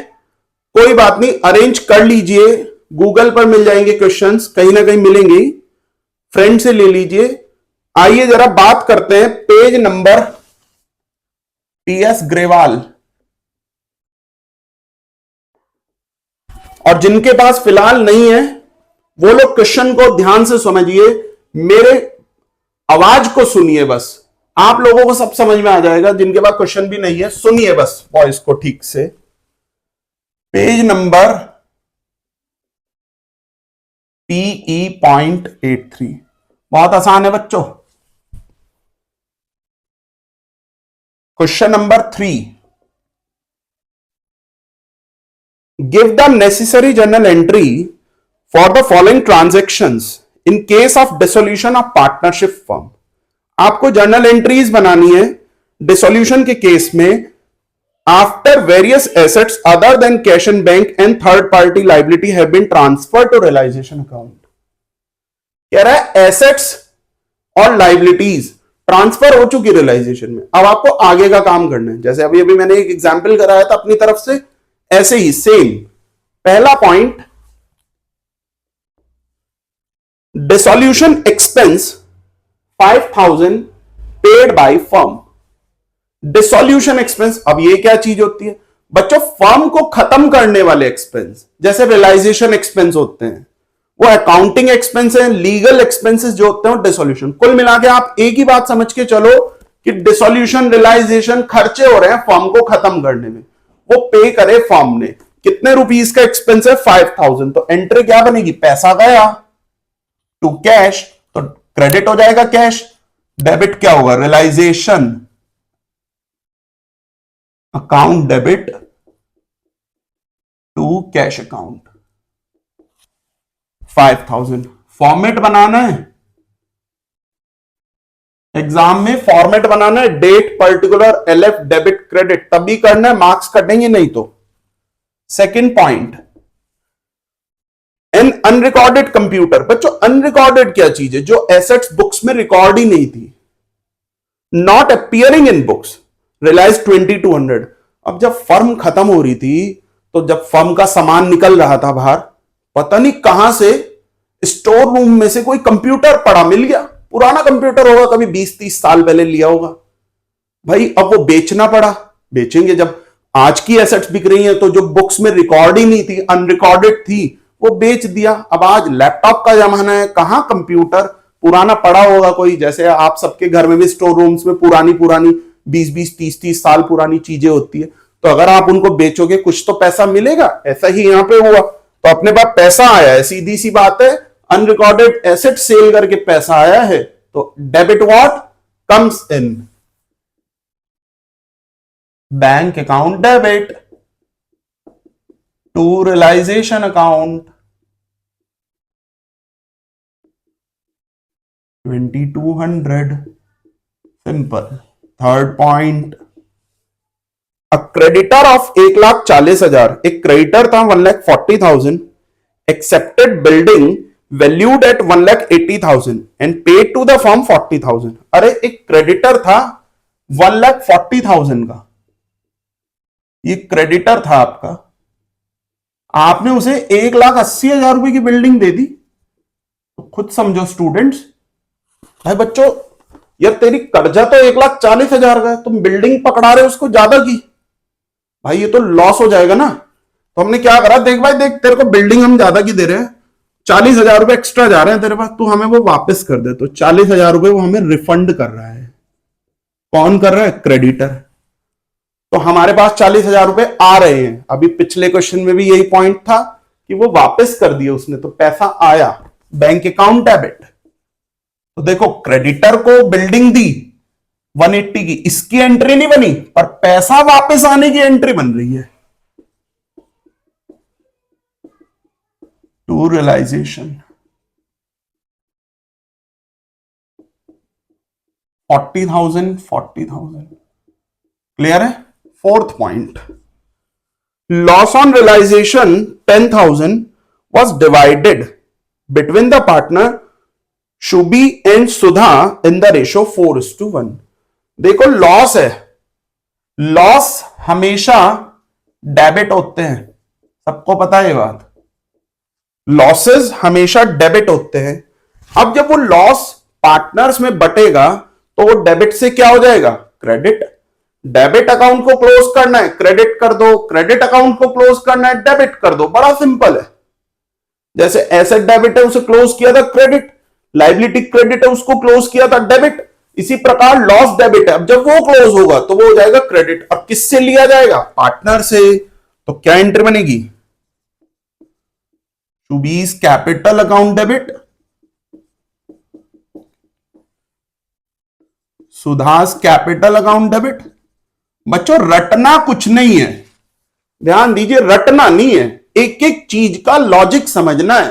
कोई बात नहीं, अरेंज कर लीजिए, गूगल पर मिल जाएंगे क्वेश्चंस, कहीं ना कहीं मिलेंगे, फ्रेंड से ले लीजिए। आइए जरा बात करते हैं पेज नंबर टीएस ग्रेवाल। और जिनके पास फिलहाल नहीं है वो लोग क्वेश्चन को ध्यान से समझिए, मेरे आवाज को सुनिए, बस आप लोगों को सब समझ में आ जाएगा। जिनके पास क्वेश्चन भी नहीं है सुनिए बस वॉइस को ठीक से। पेज नंबर PE.83, बहुत आसान है बच्चों। Question number 3, give the necessary journal entry for the following transactions in case of dissolution of partnership firm. आपको जर्नल एंट्रीज बनानी है डिसोल्यूशन के केस में, after various assets other than cash and bank and third party liability have been transfer to realisation account. कह रहा है assets और liabilities transfer हो चुकी रियलाइजेशन में, अब आपको आगे का काम करना है। जैसे अभी अभी मैंने एक एग्जांपल कराया था अपनी तरफ से, ऐसे ही सेम। पहला point, dissolution expense 5000 paid by firm. Dissolution expense, अब ये क्या चीज होती है बच्चों? फर्म को खत्म करने वाले एक्सपेंस, जैसे रियलाइजेशन एक्सपेंस होते हैं, वो अकाउंटिंग एक्सपेंस है, लीगल एक्सपेंसेस जो होते हैं डिसोल्यूशन। कुल मिला के आप एक ही बात समझ के चलो कि डिसोल्यूशन रियलाइजेशन खर्चे हो रहे हैं फर्म को खत्म करने में, वो पे करे फर्म ने। कितने रुपीस का एक्सपेंस है? 5000। तो एंट्री क्या बनेगी? पैसा गया टू कैश, तो क्रेडिट हो जाएगा कैश, डेबिट क्या होगा? Realisation account, debit to cash account 5000। Format बनाना है एग्जाम में, फॉर्मेट बनाना है, date particular LF debit credit, तभी करना है, मार्क्स कटेंगे नहीं तो। Second point, an unrecorded computer. बच्चों अनरिकॉर्डेड क्या चीज है? जो एसेट्स बुक्स में रिकॉर्ड ही नहीं थी, not appearing in books, realise 2200। अब जब फर्म खत्म हो रही थी, तो जब फर्म का सामान निकल रहा था बाहर, पता नहीं कहां से स्टोर रूम में से कोई कंप्यूटर पड़ा मिल गया, पुराना कंप्यूटर होगा, कभी 20-30 साल पहले लिया होगा भाई, अब वो बेचना पड़ा। बेचेंगे जब, आज की एसेट्स बिक रही हैं तो जो बुक्स में रिकॉर्ड ही नहीं थी, अनरिकॉर्डेड थी, वो बेच दिया। अब आज लैपटॉप का जमाना है, कहां कंप्यूटर पुराना पड़ा होगा कोई, जैसे आप सबके घर में भी स्टोर रूम्स में पुरानी पुरानी 20-20 30-30 साल पुरानी चीजें होती है, तो अगर आप उनको बेचोगे कुछ तो पैसा मिलेगा। ऐसा ही यहां पे हुआ, तो अपने पास पैसा आया है, सीधी सी बात है, अनरिकॉर्डेड एसेट सेल करके पैसा आया है, तो debit what comes in bank account, debit to realisation account 2200। Simple. Third point, a creditor of 1,40,000, एक क्रेडिटर था 1,40,000, accepted building valued at 1,80,000 and paid to the firm 40,000। अरे एक क्रेडिटर था 1,40,000 का, ये क्रेडिटर था आपका, आपने उसे 1,80,000 रुपए की बिल्डिंग दे दी, तो खुद समझो स्टूडेंट्स। भाई बच्चों, यार तेरी कर्जा तो 1,40,000 का है, तुम बिल्डिंग पकड़ा रहे हो उसको ज्यादा की, भाई ये तो लॉस हो जाएगा ना। तो हमने क्या करा, देख भाई देख, तेरे को बिल्डिंग हम ज्यादा की दे रहे हैं, 40,000 रुपए एक्स्ट्रा जा रहे हैं तेरे पास, तू हमें वो वापस कर दे। तो 40,000 रुपए वो हमें रिफंड कर रहा है। कौन कर रहा है? क्रेडिटर। तो हमारे पास 40,000 रुपए आ रहे हैं। अभी पिछले क्वेश्चन में भी यही पॉइंट था कि वो वापस कर दिए उसने, तो पैसा आया, बैंक अकाउंट डेबिट। तो देखो क्रेडिटर को बिल्डिंग दी 180 की, इसकी एंट्री नहीं बनी, पर पैसा वापस आने की एंट्री बन रही है, टू रियलाइजेशन 40,000। क्लियर है? Fourth point, loss on realisation 10,000 was divided between the partner Shubhi and Sudha in the ratio 4:1। देखो लॉस है, लॉस हमेशा डेबिट होते हैं, सबको पता है ये बात, लॉसेस हमेशा डेबिट होते हैं। अब जब वो लॉस पार्टनर्स में बटेगा तो वो डेबिट से क्या हो जाएगा? क्रेडिट। डेबिट अकाउंट को क्लोज करना है, क्रेडिट कर दो, क्रेडिट अकाउंट को क्लोज करना है, डेबिट कर दो, बड़ा सिंपल है। जैसे एसेट डेबिट है उसे क्लोज किया था क्रेडिट, लाइबिलिटी क्रेडिट है उसको क्लोज किया था डेबिट, इसी प्रकार लॉस डेबिट है, अब जब वो क्लोज होगा तो वो हो जाएगा क्रेडिट। अब किससे लिया जाएगा? पार्टनर से। तो क्या एंट्री बनेगी? शुबीज capital account debit, Sudha's capital account debit. बच्चों रटना कुछ नहीं है, ध्यान दीजिए, रटना नहीं है, एक एक चीज का लॉजिक समझना है।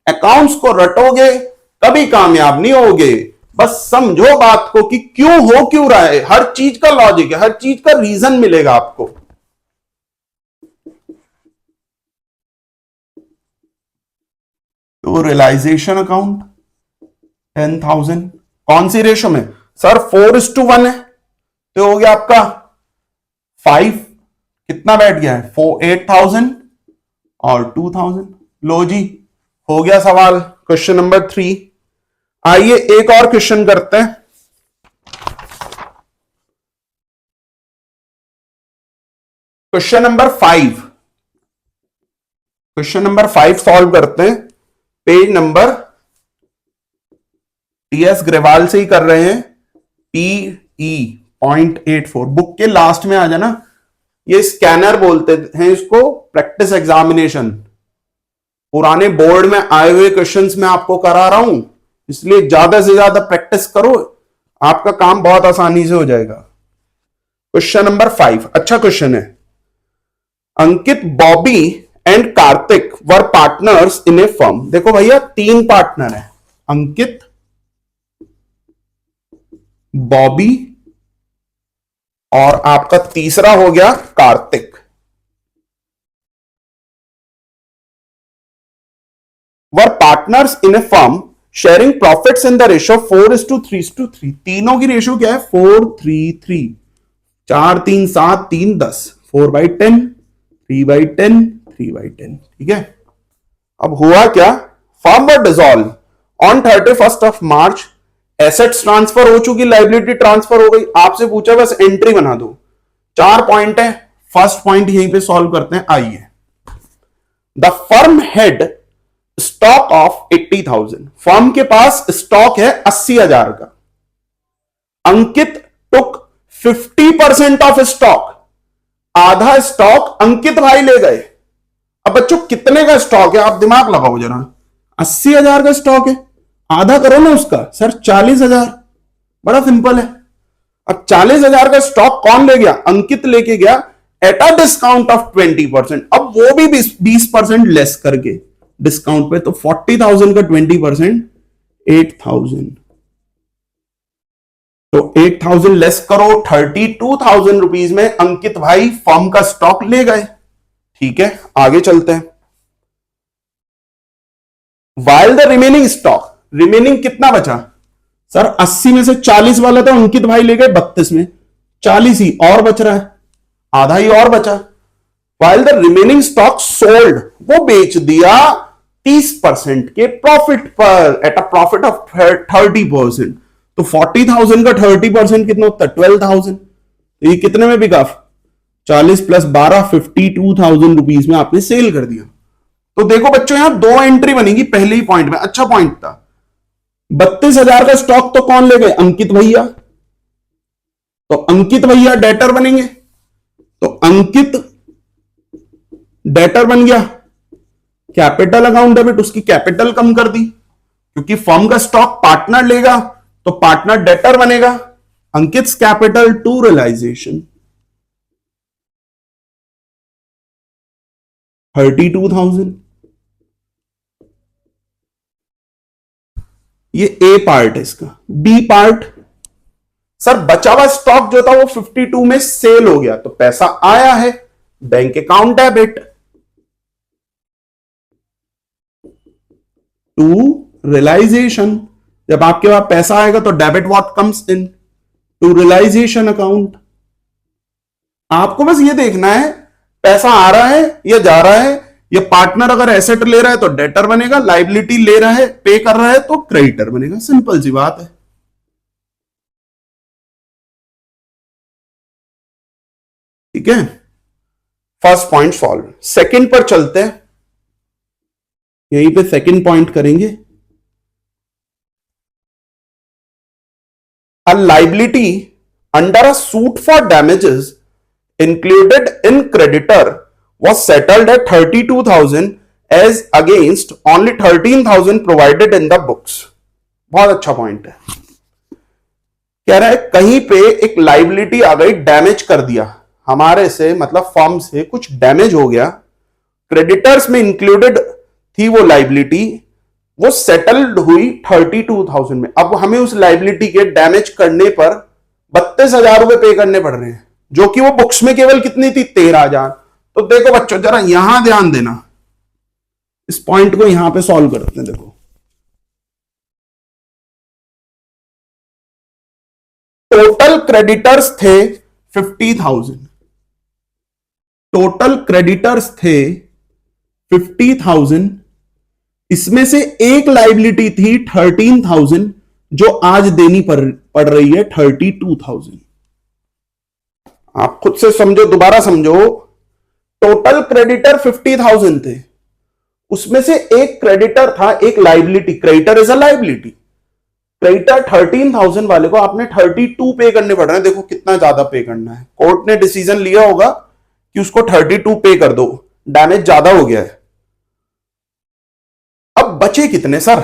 अकाउंट्स को रटोगे कभी कामयाब नहीं होगे। बस समझो बात को कि क्यों हो क्यों रहा है, हर चीज का लॉजिक है, हर चीज का रीजन मिलेगा आपको। तो रियलाइजेशन अकाउंट 10,000 कौन सी रेशो में सर? 4:1 है, तो हो गया आपका 5, कितना बैठ गया है? 8,000 और 2,000। लो जी, हो गया सवाल। Question number 3। आइए एक और क्वेश्चन करते हैं। Question number 5, question number 5 solve करते हैं। पेज नंबर टीएस ग्रेवाल से ही कर रहे हैं। PE.84 बुक के लास्ट में आ जाना। ये स्कैनर बोलते हैं इसको, प्रैक्टिस एग्जामिनेशन। पुराने बोर्ड में आए हुए क्वेश्चंस मैं आपको करा रहा हूं, इसलिए ज्यादा से ज्यादा प्रैक्टिस करो, आपका काम बहुत आसानी से हो जाएगा। क्वेश्चन नंबर 5 अच्छा क्वेश्चन है। Ankit, Bobby and Kartik were partners in a firm. देखो भैया, 3 पार्टनर है, अंकित, बॉबी और आपका तीसरा हो गया Kartik. Were partners in a firm sharing profits in the ratio 4:3:3। तीनों की रेशियो क्या है? 4:3:3। 4 3 7 3 10, 4/10, 3/10, 3/10। ठीक है। अब हुआ क्या? Firm were dissolve on 31 March. Assets transfer हो चुकी, लाइबिलिटी ट्रांसफर हो गई। आपसे पूछा बस एंट्री बना दो। 4 पॉइंट है, फर्स्ट पॉइंट यहीं पे सॉल्व करते हैं। आइए, the firm head stock of 80,000। Firm के पास स्टॉक है 80,000 का। अंकित टुक 50% ऑफ स्टॉक। आधा स्टॉक अंकित भाई ले गए। अब बच्चों कितने का स्टॉक है? आप दिमाग लगाओ जरा। 80,000 का स्टॉक है, आधा करो ना उसका। सर 40,000। बड़ा सिंपल है। अब 40,000 का स्टॉक कौन ले गया? अंकित लेके गया एट अ डिस्काउंट ऑफ 20%। अब वो भी 20% लेस करके डिस्काउंट पे। तो 40,000 का 20% 8,000। तो 8,000 लेस करो, 32,000 रुपीज में अंकित भाई फर्म का स्टॉक ले गए। ठीक है, आगे चलते हैं। While the remaining stock, remaining कितना बचा? सर 80 में से 40 वाला तो अंकित भाई ले गए 32 में, 40 ही और बच रहा है, आधा ही और बचा। While the remaining stock sold, वो बेच दिया 30% के प्रॉफिट पर, एट अ प्रॉफिट ऑफ 30%। तो 40,000 का 30% कितना होता है? 12,000। तो ये कितने में बिका? 40 + 12, 52,000 रुपीज में आपने सेल कर दिया। तो देखो बच्चों, यहां 2 एंट्री बनेगी पहले ही पॉइंट में। अच्छा पॉइंट था। 32,000 का स्टॉक तो कौन ले गए? अंकित भैया। तो अंकित भैया डेटर बनेंगे। तो अंकित डेटर बन गया। कैपिटल अकाउंट डेबिट, उसकी कैपिटल कम कर दी, क्योंकि फर्म का स्टॉक पार्टनर लेगा तो पार्टनर डेटर बनेगा। अंकित कैपिटल टू रियलाइजेशन 32,000। ये ए पार्ट है इसका। बी पार्ट, सर बचा हुआ स्टॉक जो था वो 52 में सेल हो गया, तो पैसा आया है, bank account debit to realisation. जब आपके पास पैसा आएगा तो debit what comes in to realisation account. आपको बस ये देखना है पैसा आ रहा है या जा रहा है। ये पार्टनर अगर एसेट ले रहा है तो डेटर बनेगा, लाइबिलिटी ले रहा है, पे कर रहा है तो क्रेडिटर बनेगा। सिंपल सी बात है। ठीक है, फर्स्ट पॉइंट सॉल्व। सेकंड पर चलते हैं, यहीं पे सेकंड पॉइंट करेंगे। A liability under a suit for damages included in creditor was settled at 32,000 as against only 13,000 provided in the books। बहुत अच्छा पॉइंट है। कह रहा है कहीं पे एक लाइबिलिटी आ गई, डैमेज कर दिया, हमारे से मतलब फर्म से कुछ डैमेज हो गया, क्रेडिटर्स में इंक्लूडेड थी वो लाइबिलिटी, वो सेटल्ड हुई 32,000 में। अब हमें उस लाइबिलिटी के डैमेज करने पर 32,000 रुपए पे करने पड़ रहे हैं, जो कि वो बुक्स में केवल कितनी थी, 13,000। तो देखो बच्चों जरा यहां ध्यान देना, इस पॉइंट को यहां पे सॉल्व करते हैं। देखो टोटल क्रेडिटर्स थे 50,000, टोटल क्रेडिटर्स थे 50,000, इसमें से एक लाइबिलिटी थी 13,000 जो आज देनी पड़ रही है 32,000। आप खुद से समझो, दोबारा समझो, टोटल क्रेडिटर 50,000 थे, उसमें से एक क्रेडिटर था, एक liability, creditor is a liability, creditor 13,000 वाले को आपने 32 पे करने पड़ रहे हैं। देखो कितना ज्यादा पे करना है, कोर्ट ने डिसीजन लिया होगा कि उसको 32 पे कर दो, डैमेज ज्यादा हो गया है। अब बचे कितने सर,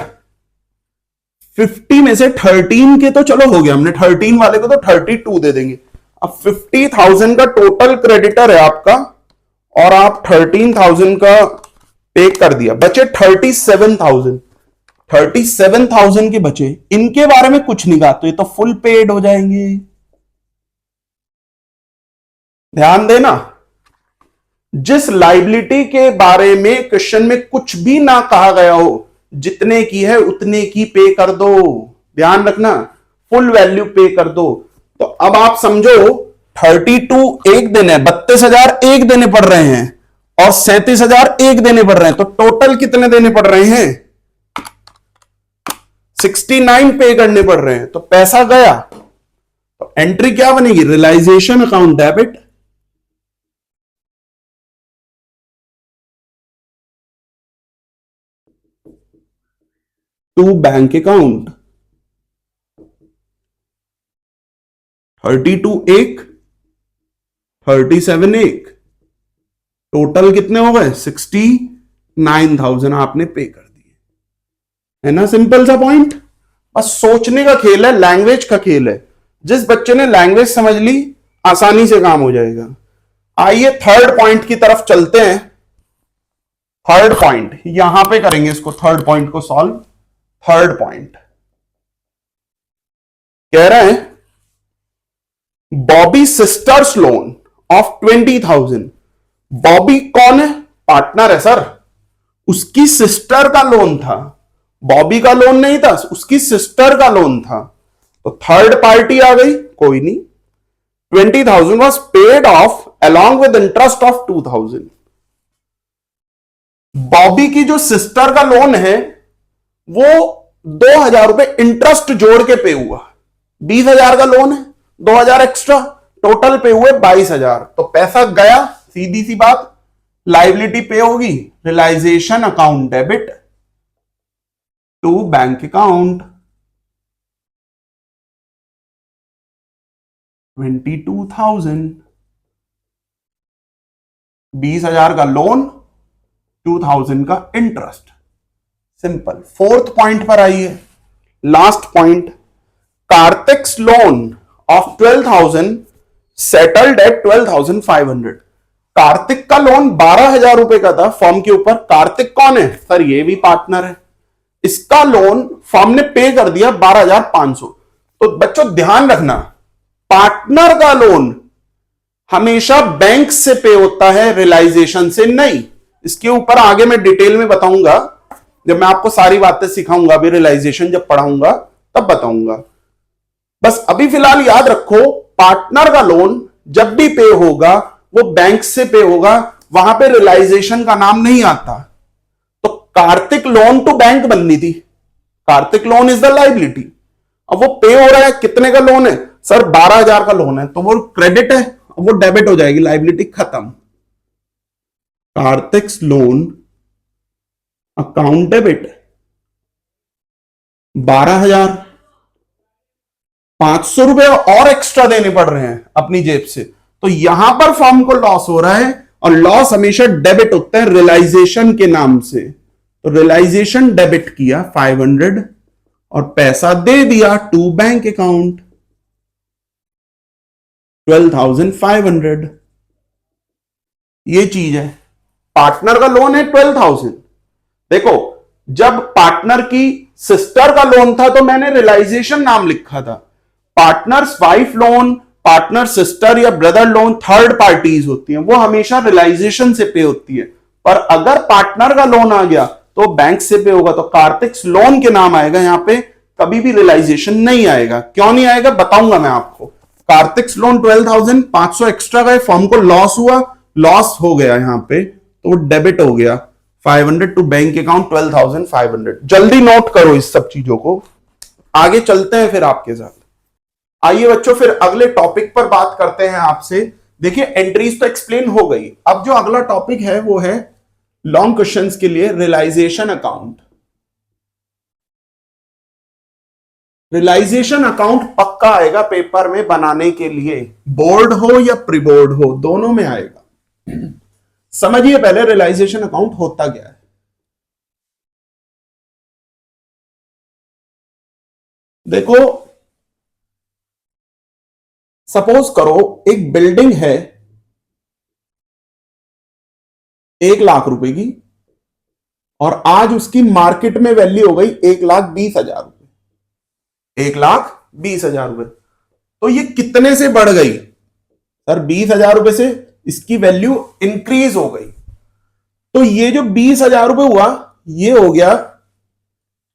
50 में से 13 के तो चलो हो गया, हमने 13 वाले को तो 32 दे देंगे। अब 50,000 का टोटल क्रेडिटर है आपका, और आप 13,000 का पे कर दिया, बचे 37,000। 37,000 के बचे, इनके बारे में कुछ नहीं कहा, तो ये तो फुल पेड हो जाएंगे। ध्यान देना, जिस लाइबिलिटी के बारे में क्वेश्चन में कुछ भी ना कहा गया हो, जितने की है उतने की पे कर दो। ध्यान रखना, फुल वैल्यू पे कर दो। तो अब आप समझो 32 एक दिन है, 32,000 एक देने पड़ रहे हैं, और 37,000 एक देने पड़ रहे हैं, तो टोटल कितने देने पड़ रहे हैं, 69 पे करने पड़ रहे हैं। तो पैसा गया, तो एंट्री क्या बनेगी, realisation account debit, to bank account. 32 एक, 37 एक, टोटल कितने हो गए, 69,000 आपने पे कर दिए। है ना सिंपल सा पॉइंट, बस सोचने का खेल है, लैंग्वेज का खेल है। जिस बच्चे ने लैंग्वेज समझ ली आसानी से काम हो जाएगा। आइए थर्ड पॉइंट की तरफ चलते हैं। थर्ड पॉइंट यहां पे करेंगे, इसको थर्ड पॉइंट को सॉल्व। थर्ड पॉइंट कह रहे हैं Bobby sisters loan of 20,000। Bobby कौन है, पार्टनर है सर, उसकी सिस्टर का लोन था, बॉबी का लोन नहीं था, उसकी सिस्टर का लोन था। तो थर्ड पार्टी आ गई, कोई नहीं। 20,000 was paid of along with interest of 2,000। Bobby की जो सिस्टर का लोन है वो 2,000 रुपए इंटरेस्ट जोड़ के पे हुआ। 20,000 का लोन है, 2,000 एक्स्ट्रा, टोटल पे हुए 22,000। तो पैसा गया, सीधी सी बात, लाइबिलिटी पे होगी, realisation account debit to bank account. 22,000, 20,000 का लोन, 2,000 का इंटरेस्ट, सिंपल। फोर्थ पॉइंट पर आइए, last point, Kartik's loan of 12,000 settled at 12,500। Kartik का लोन 12,000 रुपए का था फर्म के ऊपर। कार्तिक कौन है सर, ये भी पार्टनर है, इसका लोन फर्म ने पे कर दिया 12,500। तो बच्चों ध्यान रखना, पार्टनर का लोन हमेशा बैंक से पे होता है, रियलाइजेशन से नहीं। इसके ऊपर आगे मैं डिटेल में बताऊंगा, जब मैं आपको सारी बातें सिखाऊंगा, अभी रियलाइजेशन जब पढ़ाऊंगा तब बताऊंगा। बस अभी फिलहाल याद रखो, पार्टनर का लोन जब भी पे होगा वो बैंक से पे होगा, वहां पे रियलाइजेशन का नाम नहीं आता। तो कार्तिक लोन टू बैंक बननी थी, Kartik loan is the liability. अब वो पे हो रहा है, कितने का लोन है सर, 12,000 का लोन है, तो वो क्रेडिट है, वो डेबिट हो जाएगी, लाइबिलिटी खत्म। कार्तिक्स लोन अकाउंट डेबिट 12,000, 500 रुपए और एक्स्ट्रा देने पड़ रहे हैं अपनी जेब से। तो यहां पर फर्म को लॉस हो रहा है, और लॉस हमेशा डेबिट होता है रियलाइजेशन के नाम से। तो रियलाइजेशन डेबिट किया 500 और पैसा दे दिया टू बैंक अकाउंट 12,500। ये चीज है। पार्टनर का लोन है 12,000। देखो, जब पार्टनर की सिस्टर का लोन था तो मैंने रियलाइजेशन नाम लिखा था। Partners wife loan, partner sister या ब्रदर लोन थर्ड पार्टीज होती हैं, वो हमेशा रियलाइजेशन से पे होती है। पर अगर पार्टनर का लोन आ गया तो बैंक से पे होगा, तो कार्तिक लोन के नाम आएगा यहां पे, कभी भी रियलाइजेशन नहीं आएगा। क्यों नहीं आएगा बताऊंगा मैं आपको। कार्तिक लोन 12,000, 500 एक्स्ट्रा का फॉर्म को लॉस हुआ, लॉस हो गया यहां पे, तो डेबिट हो गया 500 टू बैंक अकाउंट 12,500। जल्दी नोट करो इस सब चीजों को, आगे चलते हैं फिर आपके साथ। आइए बच्चों, फिर अगले टॉपिक पर बात करते हैं आपसे। देखिए, एंट्रीज तो एक्सप्लेन हो गई। अब जो अगला टॉपिक है वो है लॉन्ग क्वेश्चंस के लिए रियलाइजेशन अकाउंट। रियलाइजेशन अकाउंट पक्का आएगा पेपर में बनाने के लिए, बोर्ड हो या प्री बोर्ड हो, दोनों में आएगा। समझिए पहले रियलाइजेशन अकाउंट होता क्या है। देखो, सपोज करो एक बिल्डिंग है 1 लाख रुपए की, और आज उसकी मार्केट में वैल्यू हो गई 1,20,000 रुपए। 1,20,000 रुपए, तो ये कितने से बढ़ गई सर? 20,000 रुपए से इसकी वैल्यू इंक्रीज हो गई। तो ये जो 20,000 रुपए हुआ, ये हो गया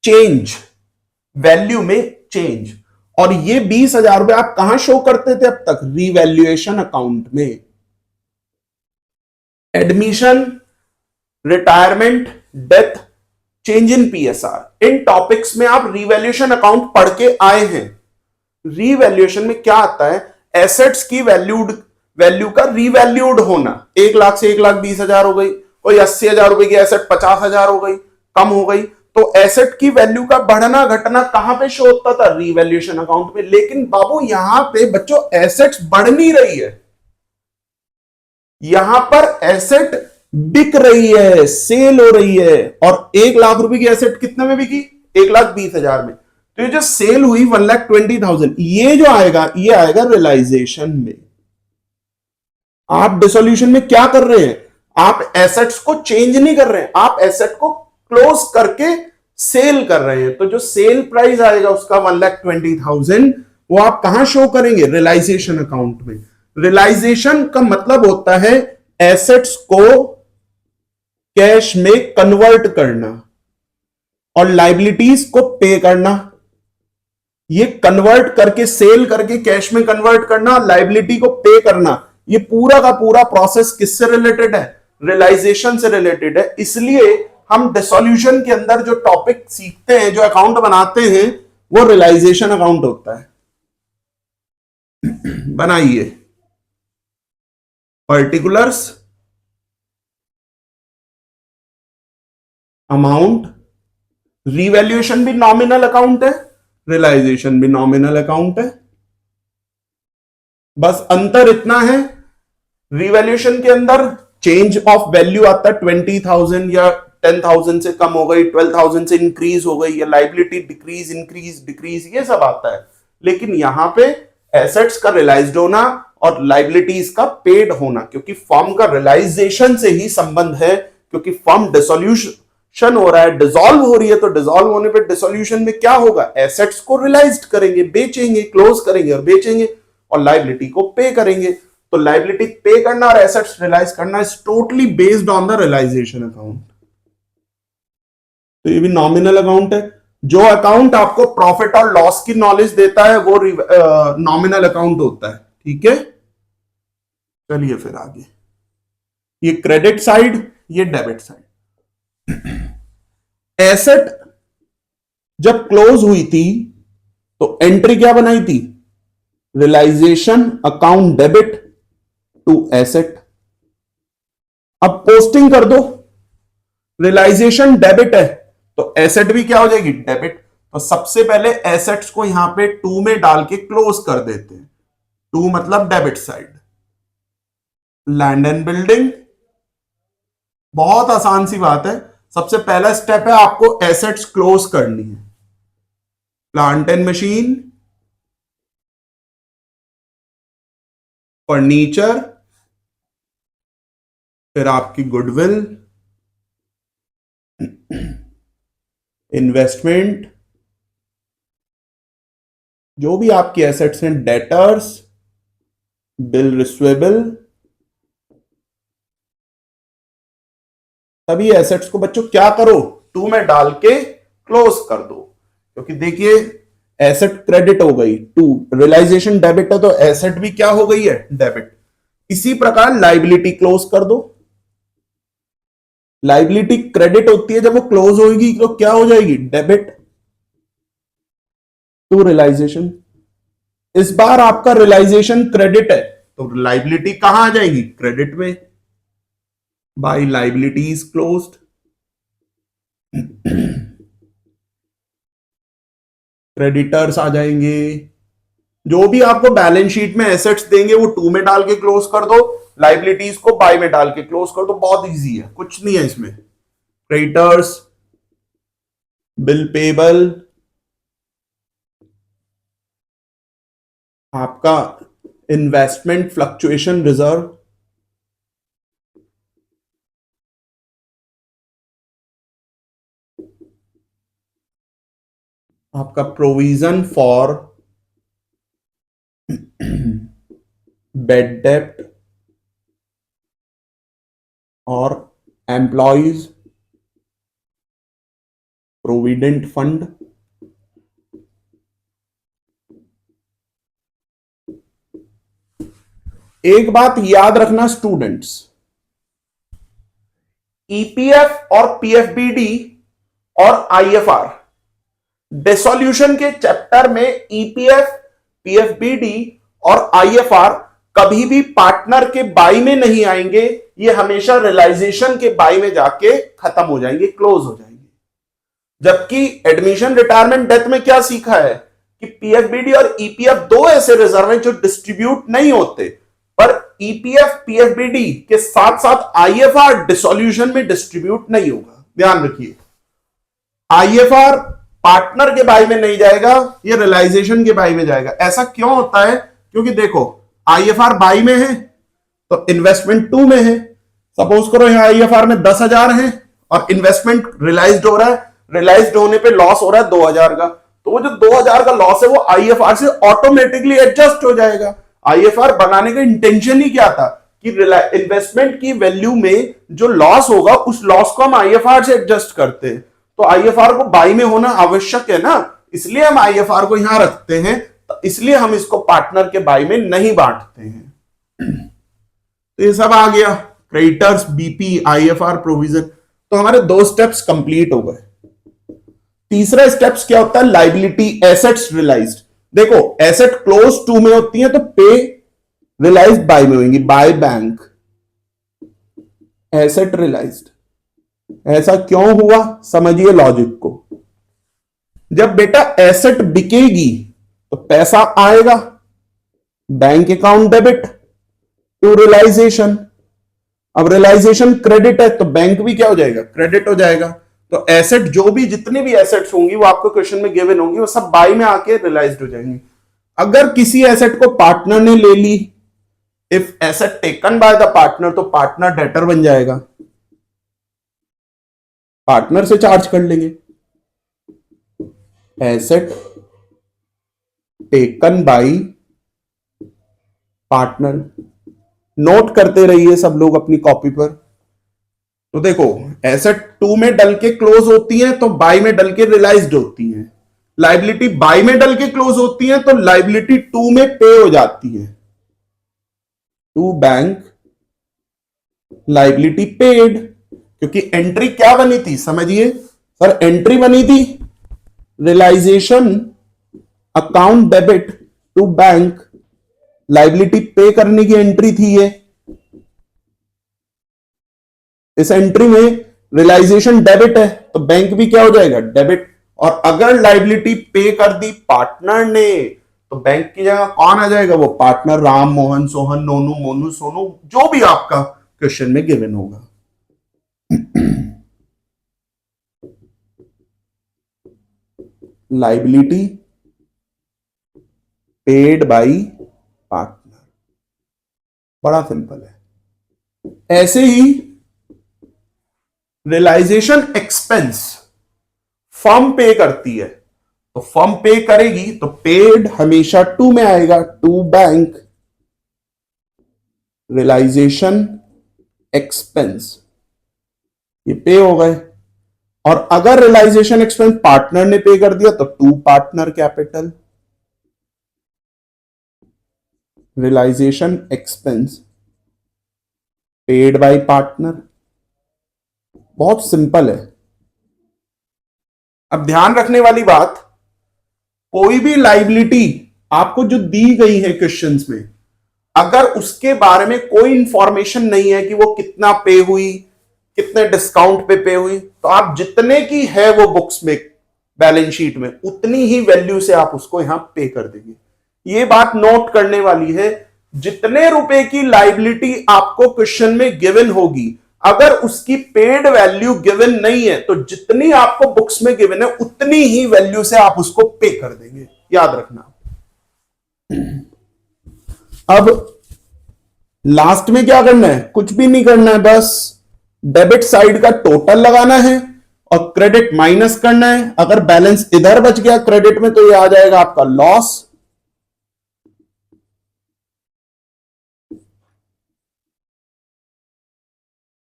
चेंज, वैल्यू में चेंज। और ये 20,000 रुपए आप कहां शो करते थे अब तक? रिवैल्यूएशन अकाउंट में। Admission, retirement, death, change in PSR, in topics में आप रिवैल्यूएशन अकाउंट पढ़ के आए हैं। रिवैल्यूएशन में क्या आता है? एसेट्स की वैल्यू का रिवैल्यूड होना। 1 लाख से 1,20,000 हो गई, कोई 80,000 रुपए की एसेट 50,000 हो गई, कम हो गई, तो एसेट की वैल्यू का बढ़ना घटना कहां पे शो होता था? रिवैल्यूएशन अकाउंट में। लेकिन बाबू यहां पे बच्चों एसेट्स बढ़ नहीं रही है, यहां पर एसेट बिक रही है, सेल हो रही है। और 1 लाख रुपए की एसेट कितने में बिकी? 1,20,000 में। तो ये जो सेल हुई 1,20,000, ये जो आएगा ये आएगा रियलाइजेशन में। आप डिसोल्यूशन में क्या कर रहे हैं? आप एसेट्स को चेंज नहीं कर रहे हैं, आप एसेट को क्लोज करके सेल कर रहे हैं। तो जो सेल प्राइस आएगा उसका 1,20,000, वो आप कहां शो करेंगे? रियलाइजेशन अकाउंट में। रियलाइजेशन का मतलब होता है एसेट्स को कैश में कन्वर्ट करना और लाइबिलिटीज को पे करना। ये कन्वर्ट करके, सेल करके कैश में कन्वर्ट करना, लाइबिलिटी को पे करना, ये पूरा का पूरा प्रोसेस किससे रिलेटेड है? रियलाइजेशन से रिलेटेड है। इसलिए हम डिसोल्यूशन के अंदर जो टॉपिक सीखते हैं, जो अकाउंट बनाते हैं, वो रियलाइजेशन अकाउंट होता है। बनाइए पर्टिकुलर्स, अमाउंट। रिवैल्यूएशन भी नॉमिनल अकाउंट है, रियलाइजेशन भी नॉमिनल अकाउंट है। बस अंतर इतना है, रिवैल्यूएशन के अंदर चेंज ऑफ वैल्यू आता है 20,000 या 10,000 से कम हो गई, 12,000 से इंक्रीज हो गई, या लाइबिलिटी डिक्रीज, इंक्रीज, डिक्रीज, ये सब आता है। लेकिन यहां पे एसेट्स का रियलाइज्ड होना और लाइबिलिटीज का पेड होना, क्योंकि फर्म का रियलाइजेशन से ही संबंध है। क्योंकि फर्म डिसोल्यूशन हो रहा है, डिसॉल्व हो रही है, तो डिसॉल्व होने पे डिसोल्यूशन में क्या होगा? एसेट्स को रियलाइज्ड करेंगे, बेचेंगे, क्लोज करेंगे और बेचेंगे, और लाइबिलिटी को पे करेंगे। तो लाइबिलिटी पे करना और एसेट्स रियलाइज करना is totally based on the realisation account. तो ये भी नॉमिनल अकाउंट है। जो अकाउंट आपको प्रॉफिट और लॉस की नॉलेज देता है वो नॉमिनल अकाउंट होता है। ठीक है, चलिए फिर आगे। ये क्रेडिट साइड, ये डेबिट साइड। एसेट जब क्लोज हुई थी तो एंट्री क्या बनाई थी? Realisation account debit to asset. अब पोस्टिंग कर दो, रियलाइजेशन डेबिट है तो एसेट भी क्या हो जाएगी? डेबिट। तो सबसे पहले एसेट्स को यहां पे 2 में डाल के क्लोज कर देते हैं। 2 मतलब debit side. Land and building, बहुत आसान सी बात है। सबसे पहला स्टेप है आपको एसेट्स क्लोज करनी है। प्लांट एंड मशीन, फर्नीचर, फिर आपकी गुडविल, इन्वेस्टमेंट, जो भी आपकी एसेट्स हैं, डेटर्स, बिल रिसीवेबल, सभी एसेट्स को बच्चों क्या करो, टू में डाल के क्लोज कर दो। क्योंकि देखिए एसेट क्रेडिट हो गई, टू रियलाइजेशन डेबिट है तो एसेट भी क्या हो गई है, डेबिट। इसी प्रकार लाइबिलिटी क्लोज कर दो। लाइबिलिटी क्रेडिट होती है, जब वो क्लोज होगी तो क्या हो जाएगी, डेबिट टू रियलाइजेशन। इस बार आपका रियलाइजेशन क्रेडिट है तो लाइबिलिटी कहां आ जाएगी, क्रेडिट में। By liability is closed. Creditors आ जाएंगे। जो भी आपको बैलेंस शीट में एसेट्स देंगे वो टू में डाल के क्लोज कर दो, लाइबिलिटीज को बाय में डाल के क्लोज कर दो। बहुत इजी है, कुछ नहीं है इसमें। क्रेडिटर्स, बिल पेबल, आपका इन्वेस्टमेंट फ्लक्चुएशन रिजर्व, आपका प्रोविजन फॉर बेड डेप्ट और एम्प्लॉयज प्रोविडेंट फंड। एक बात याद रखना स्टूडेंट्स, ईपीएफ और पीएफबीडी और आईएफआर डिसोल्यूशन के चैप्टर में ईपीएफ, पीएफबीडी और आईएफआर कभी भी पार्टनर के बाई में नहीं आएंगे। ये हमेशा रियलाइजेशन के बाई में जाके खत्म हो जाएंगे, क्लोज हो जाएंगे। जबकि एडमिशन, रिटायरमेंट, डेथ में क्या सीखा है कि पीएफबीडी और ईपीएफ दो ऐसे रिजर्व हैं जो डिस्ट्रीब्यूट नहीं होते, पर ईपीएफ पीएफबीडी के साथ साथ आईएफआर डिसोल्यूशन में डिस्ट्रीब्यूट नहीं होगा। ध्यान रखिए, आईएफआर पार्टनर के बाई में नहीं जाएगा, ये रियलाइजेशन के बाई में जाएगा। ऐसा क्यों होता है, क्योंकि देखो आईएफआर बाई में है तो इन्वेस्टमेंट टू में है। सपोज करो यहां आईएफआर में 10,000 है और इन्वेस्टमेंट रियलाइज्ड हो रहा है, रियलाइज्ड होने पे लॉस हो रहा है 2,000 का, तो वो जो 2,000 का लॉस है वो आईएफआर से ऑटोमेटिकली एडजस्ट हो जाएगा। आईएफआर बनाने का इंटेंशन ही क्या था कि इन्वेस्टमेंट की वैल्यू में जो लॉस होगा उस लॉस को हम आईएफआर से एडजस्ट करते हैं। तो आईएफआर को बाई में होना आवश्यक है ना, इसलिए हम आईएफआर को यहां रखते हैं, तो इसलिए हम इसको पार्टनर के बाई में नहीं बांटते हैं। तो ये सब आ गया, क्रेडिटर्स, बीपी, आईएफआर, प्रोविजन। तो हमारे दो स्टेप्स कंप्लीट हो गए। तीसरा स्टेप्स क्या होता है, लाइबिलिटी, एसेट्स रियलाइज्ड। देखो एसेट क्लोज टू में होती है तो पे रियलाइज्ड बाय में होंगी, बाय बैंक। एसेट रियलाइज्ड, ऐसा क्यों हुआ, समझिए लॉजिक को। जब बेटा एसेट बिकेगी तो पैसा आएगा, bank account debit to realisation. अब रियलाइजेशन क्रेडिट है तो बैंक भी क्या हो जाएगा, क्रेडिट हो जाएगा। तो एसेट, जो भी जितनी भी एसेट्स होंगी वो आपको क्वेश्चन में गिवन होंगी, वो सब बाई में आके रियलाइज्ड हो जाएंगी। अगर किसी एसेट को पार्टनर ने ले ली, if asset taken by the partner, तो पार्टनर डेटर बन जाएगा, पार्टनर से चार्ज कर लेंगे। Asset taken by partner, note करते रहिए सब लोग अपनी कॉपी पर। तो देखो एसेट टू में डल के क्लोज होती है तो बाई में डल के रियलाइज्ड होती है। लाइबिलिटी बाई में डल के क्लोज होती है तो लाइबिलिटी टू में पे हो जाती है, टू बैंक लाइबिलिटी पेड। क्योंकि एंट्री क्या बनी थी, समझिए सर, एंट्री बनी थी realisation account debit to bank, liability pay करने की एंट्री थी ये। इस एंट्री में रियलाइजेशन डेबिट है तो बैंक भी क्या हो जाएगा, डेबिट। और अगर लाइबिलिटी पे कर दी पार्टनर ने तो बैंक की जगह कौन आ जाएगा, वो पार्टनर, राम, मोहन, सोहन, नोनू, मोनू, सोनू, जो भी आपका क्वेश्चन में गिवन होगा। लाइबिलिटी पेड बाय पार्टनर, बड़ा सिंपल है। ऐसे ही रियलाइजेशन एक्सपेंस फर्म पे करती है, तो फर्म पे करेगी तो पेड हमेशा टू में आएगा, टू बैंक रियलाइजेशन एक्सपेंस, ये पे हो गए। और अगर रियलाइजेशन एक्सपेंस पार्टनर ने पे कर दिया तो to partner capital realisation expense paid by partner. बहुत सिंपल है। अब ध्यान रखने वाली बात, कोई भी लाइबिलिटी आपको जो दी गई है क्वेश्चंस में, अगर उसके बारे में कोई इंफॉर्मेशन नहीं है कि वो कितना पे हुई, कितने डिस्काउंट पे हुई, तो आप जितने की है वो बुक्स में बैलेंस शीट में उतनी ही वैल्यू से आप उसको यहां पे कर देंगे। ये बात नोट करने वाली है, जितने रुपए की लाइबिलिटी आपको क्वेश्चन में गिवन होगी, अगर उसकी पेड वैल्यू गिवन नहीं है तो जितनी आपको बुक्स में गिवन है उतनी ही वैल्यू से आप उसको पे कर देंगे, याद रखना। अब लास्ट में क्या करना है, कुछ भी नहीं करना है, बस डेबिट साइड का टोटल लगाना है और क्रेडिट माइनस करना है। अगर बैलेंस इधर बच गया क्रेडिट में तो ये आ जाएगा आपका लॉस,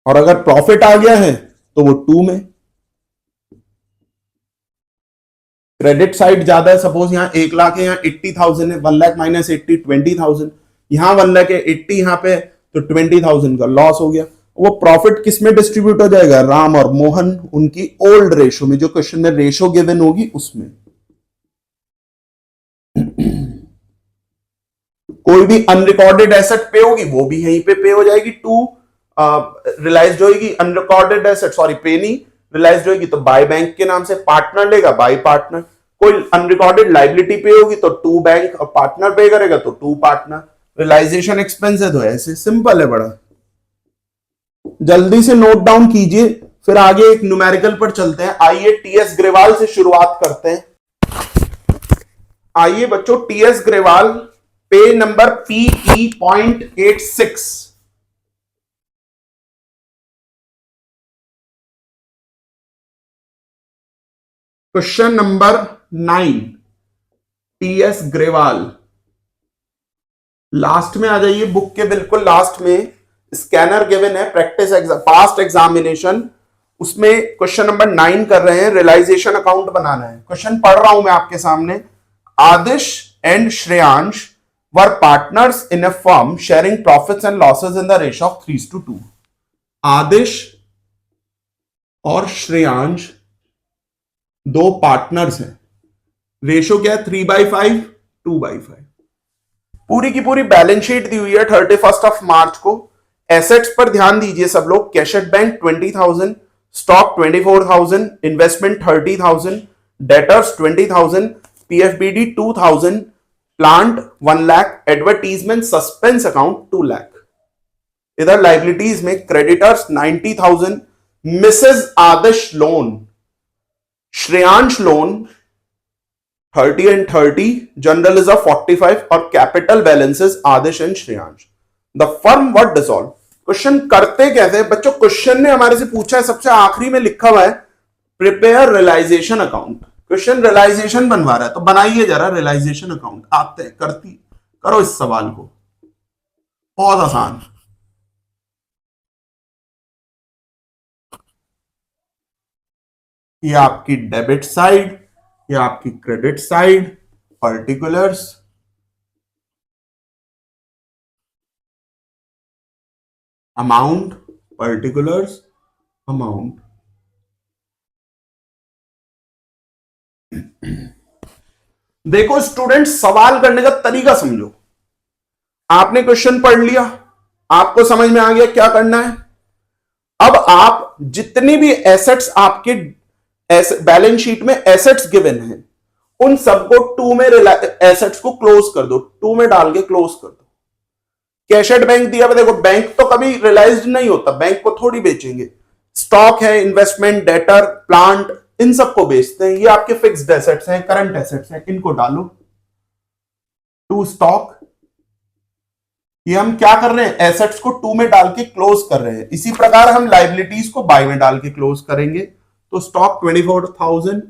और अगर प्रॉफिट आ गया है तो वो टू में। क्रेडिट साइड ज्यादा है, सपोज यहां 1 लाख है, यहां 80,000 है, 1 लाख माइनस 80 20,000, यहां 1 लाख है 80 यहां पे, तो 20,000 का लॉस हो गया। वो प्रॉफिट किस में डिस्ट्रीब्यूट हो जाएगा, राम और मोहन उनकी ओल्ड रेशो में, जो क्वेश्चन में रेशो गिवन होगी उसमें। कोई भी अनरिकॉर्डेड एसेट पे होगी वो भी यहीं पे हो जाएगी, टू रियलाइज होगी। अनरिकॉर्डेड एसेट सॉरी पे नहीं, रियलाइज होगी तो बाय बैंक के नाम से, पार्टनर लेगा बाय पार्टनर। कोई अनरिकॉर्डेड लाइबिलिटी पे होगी तो टू बैंक, और पार्टनर पे करेगा तो टू पार्टनर। रियलाइजेशन एक्सपेंस है तो ऐसे सिंपल है बड़ा। जल्दी से नोट डाउन कीजिए, फिर आगे एक न्यूमेरिकल पर चलते हैं। आइए टीएस ग्रेवाल से शुरुआत करते हैं। आइए बच्चों, टीएस ग्रेवाल पे number PE.86, question number 9, TS Grewal. Last में आ जाइए, बुक के बिल्कुल लास्ट में स्कैनर गिवन है, प्रैक्टिस एग्जाम पास्ट एग्जामिनेशन, उसमें क्वेश्चन नंबर 9 कर रहे हैं, रियलाइजेशन अकाउंट बनाना है। क्वेश्चन पढ़ रहा हूं मैं आपके सामने। Adish and Shreyansh were partners in a firm sharing profits and losses in the ratio of 3:2। Adish और श्रेयांश दो पार्टनर्स हैं, रेशो क्या है 3/5 2/5। पूरी की पूरी बैलेंस शीट दी हुई है 31 मार्च को। एसेट्स पर ध्यान दीजिए सब लोग। Cash at bank 20,000, stock 24,000, investment 30,000, debtors 20,000, PFBD 2,000, plant 1 lakh, advertisement suspense account 2 lakh. इधर लाइबिलिटीज में creditors 90,000, Mrs Adarsh loan, Shreyansh loan 30 and 30, general is 45 और capital balances Adish and Shreyansh. The firm what dissolve. Question करते कैसे हैं बच्चों, क्वेश्चन ने हमारे से पूछा है, सबसे आखिरी में लिखा हुआ है prepare realisation account. Question realisation बनवा रहा है तो बनाइए जरा रियलाइजेशन अकाउंट। आते हैं, करो इस सवाल को, बहुत आसान। ये आपकी डेबिट साइड, ये आपकी credit side, particulars, amount, particulars, amount. देखो स्टूडेंट, सवाल करने का तरीका समझो। आपने क्वेश्चन पढ़ लिया, आपको समझ में आ गया क्या करना है। अब आप जितनी भी एसेट्स आपके बैलेंस शीट में एसेट्स गिवन हैं, उन सबको टू में एसेट्स को क्लोज कर दो, टू में डाल के क्लोज कर दो। कैश एट बैंक दिया, देखो बैंक तो कभी रियलाइज नहीं होता, बैंक को थोड़ी बेचेंगे। स्टॉक है, इन्वेस्टमेंट, डेटर, प्लांट, इन सबको बेचते हैं। ये आपके फिक्स्ड एसेट्स हैं, करंट एसेट्स हैं, इनको डालो। टू स्टॉक, ये हम क्या कर रहे हैं, एसेट्स को टू में डाल के क्लोज कर रहे हैं। इसी प्रकार हम लाइबिलिटीज को बाय में डाल के क्लोज करेंगे। तो stock 24,000,